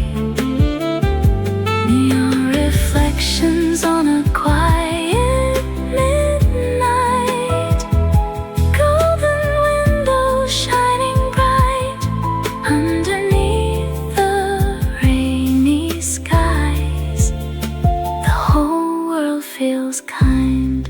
Neon reflections on a quiet midnight, golden windows shining bright underneath the rainy skies. The whole world feels kind.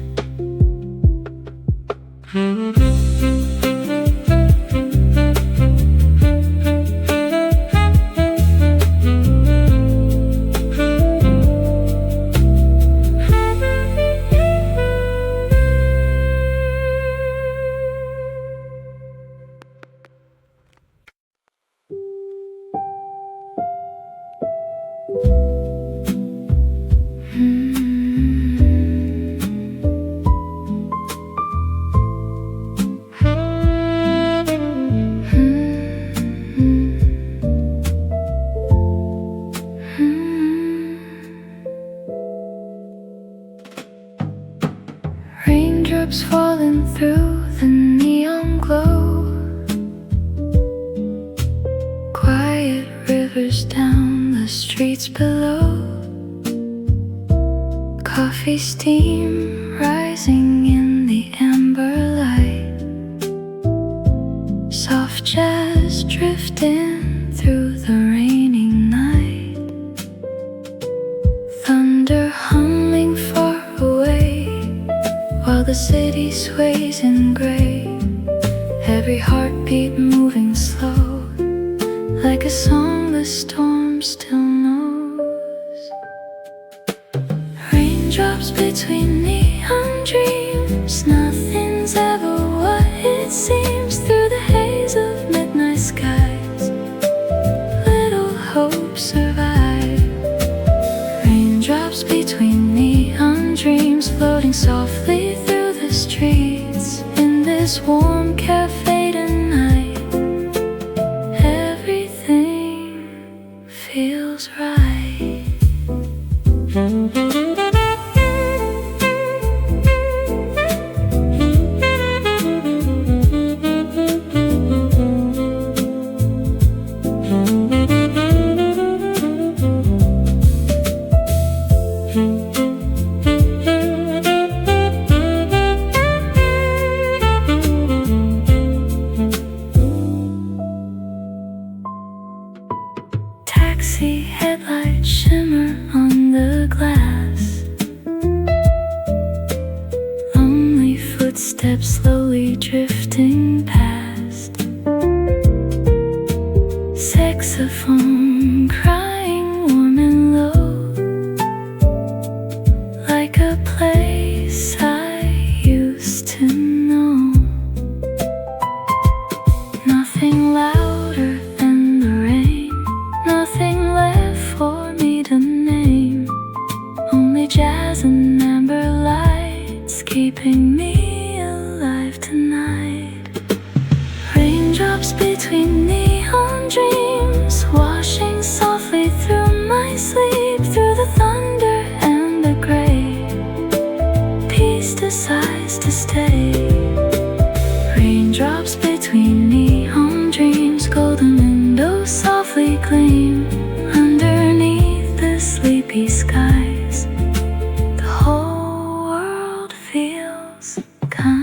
Raindrops raindrops falling through the neon glow. Quiet rivers down the streets below. Coffee steam rising in the amber light. Soft jazz drifting through the raining night. Thunder humming far away while the city sways in gray. Every heartbeat moving slow, like a song the storm still knows. Raindrops between neon dreams. Nothing's ever what it seems. Through the haze of midnight skies, little hope survive. Raindrops between neon dreams, floating softly through the streets. In this warm cafe tonight, everything feels right. Taxi headlights shimmer on the glass. Lonely footsteps slowly drifting past. Saxophone crying warm and low, like a place I used to know. Nothing louder than the rain, nothing left for me to name. Only jazz and amber lights keeping me alive tonight. Raindrops between neon dreams, washing softly through my sleep. Through the thunder and the gray, peace decides to stay. Raindrops between neon dreams, golden windows softly gleam. Underneath the sleepy skies, the whole world feels kind.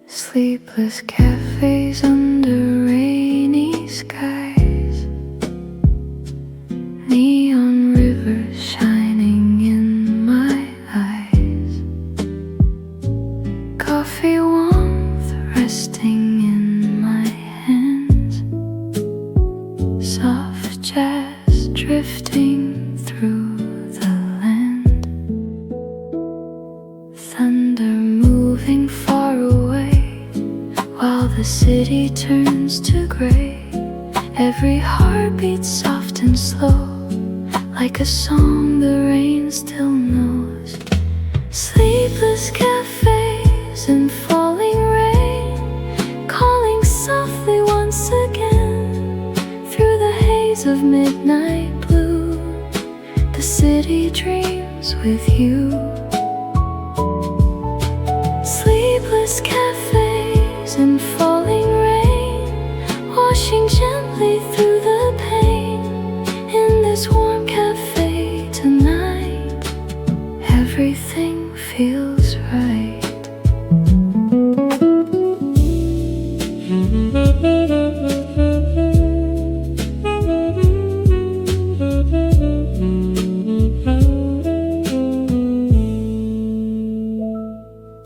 Sleepless cafes under rainy skies. Neon rivers shining in my eyes. Coffee warmth resting in my hands. Soft jazz drifting through the land. Thunder moving far away while the city turns to gray. Every heartbeat soft and slow, like a song the rain still knows. Sleepless cafes and falling rain, calling softly once again. Through the haze of midnight blue, the city dreams with you. Sleepless cafes and falling rain, washing gently through the pain. In this warm cafe tonight, everything feels right.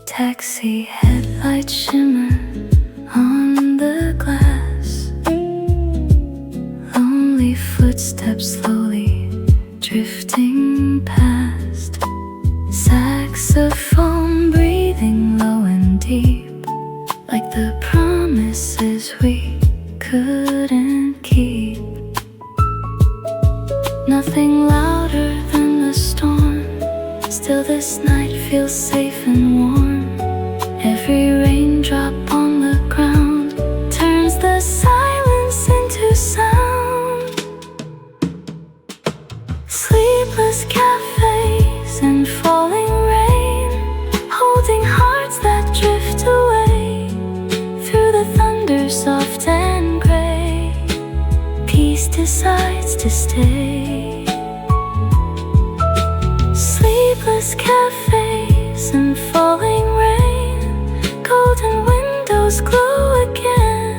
Taxi headlights shimmer on the glass. Lonely footsteps slowly drifting saxophone breathing low and deep, like the promises we couldn't keep. Nothing louder than the storm, still this night feels safe and warm. Every raindrop on the ground turns the silence into sound. Sleepless cafes and falling rain, holding hearts that drift away through the thunder soft and gray. Peace decides to stay. Sleepless cafes and falling rain, golden windows glow again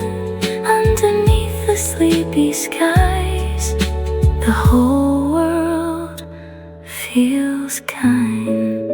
underneath the sleepy skies. The whole world feels kind.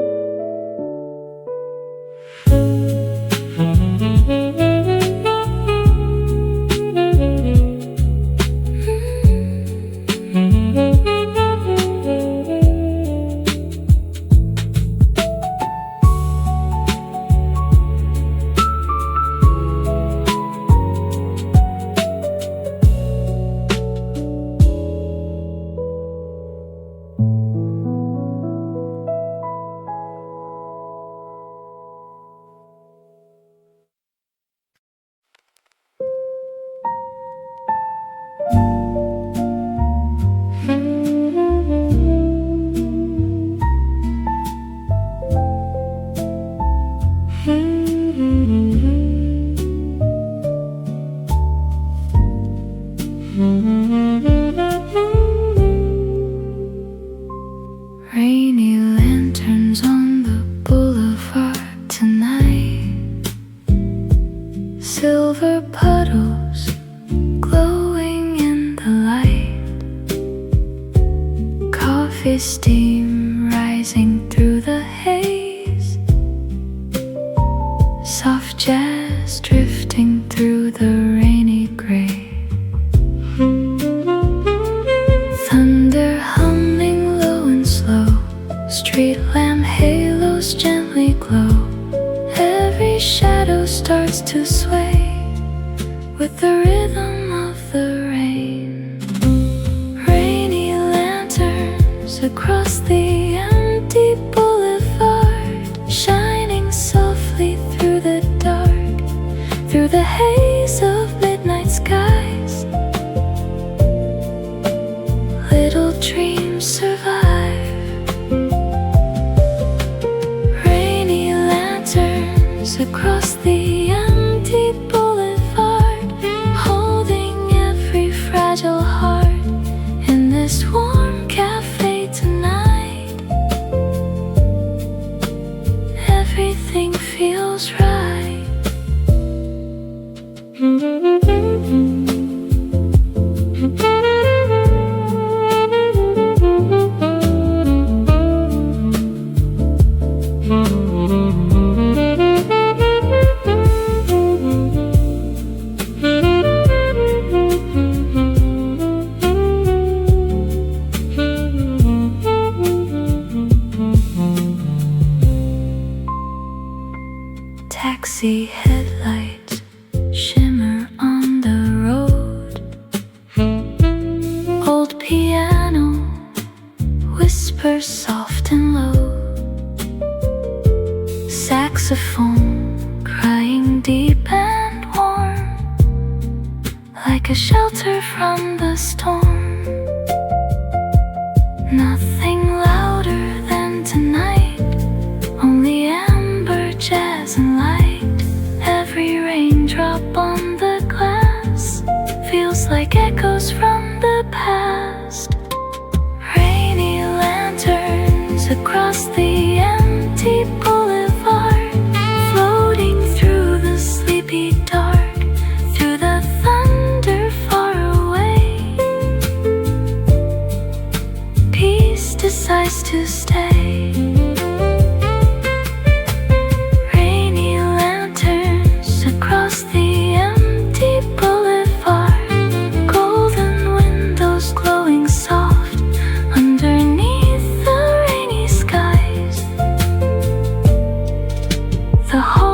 Rainy lanterns on the boulevard tonight, silver puddles glowing in the light, coffee steam rising through the haze, soft jazz drifting through the rainy gray. Thunder humming low and slow, street lamp halos gently glow. Every shadow starts to sway with the rhythm of the rain. Rainy lanterns across the empty boulevard, shining softly through the dark, through the haze of midnight skies. Little dreams survive. Rainy lanterns across the empty boulevard, holding every fragile heart in this warm cafe tonight. Everything feels right. Taxi headlights shimmer on the road. Old piano whispers soft and low. Saxophone crying deep and warm, like a shelter from the storm. Nothing louder than tonight, only amber, jazz and light. Every raindrop on the glass feels like echoes from the past. Rainy lanterns across the empty boulevard, floating through the sleepy dark, through the thunder far away. Peace decides to stay. Across the empty boulevard, golden windows glowing soft underneath the rainy skies. the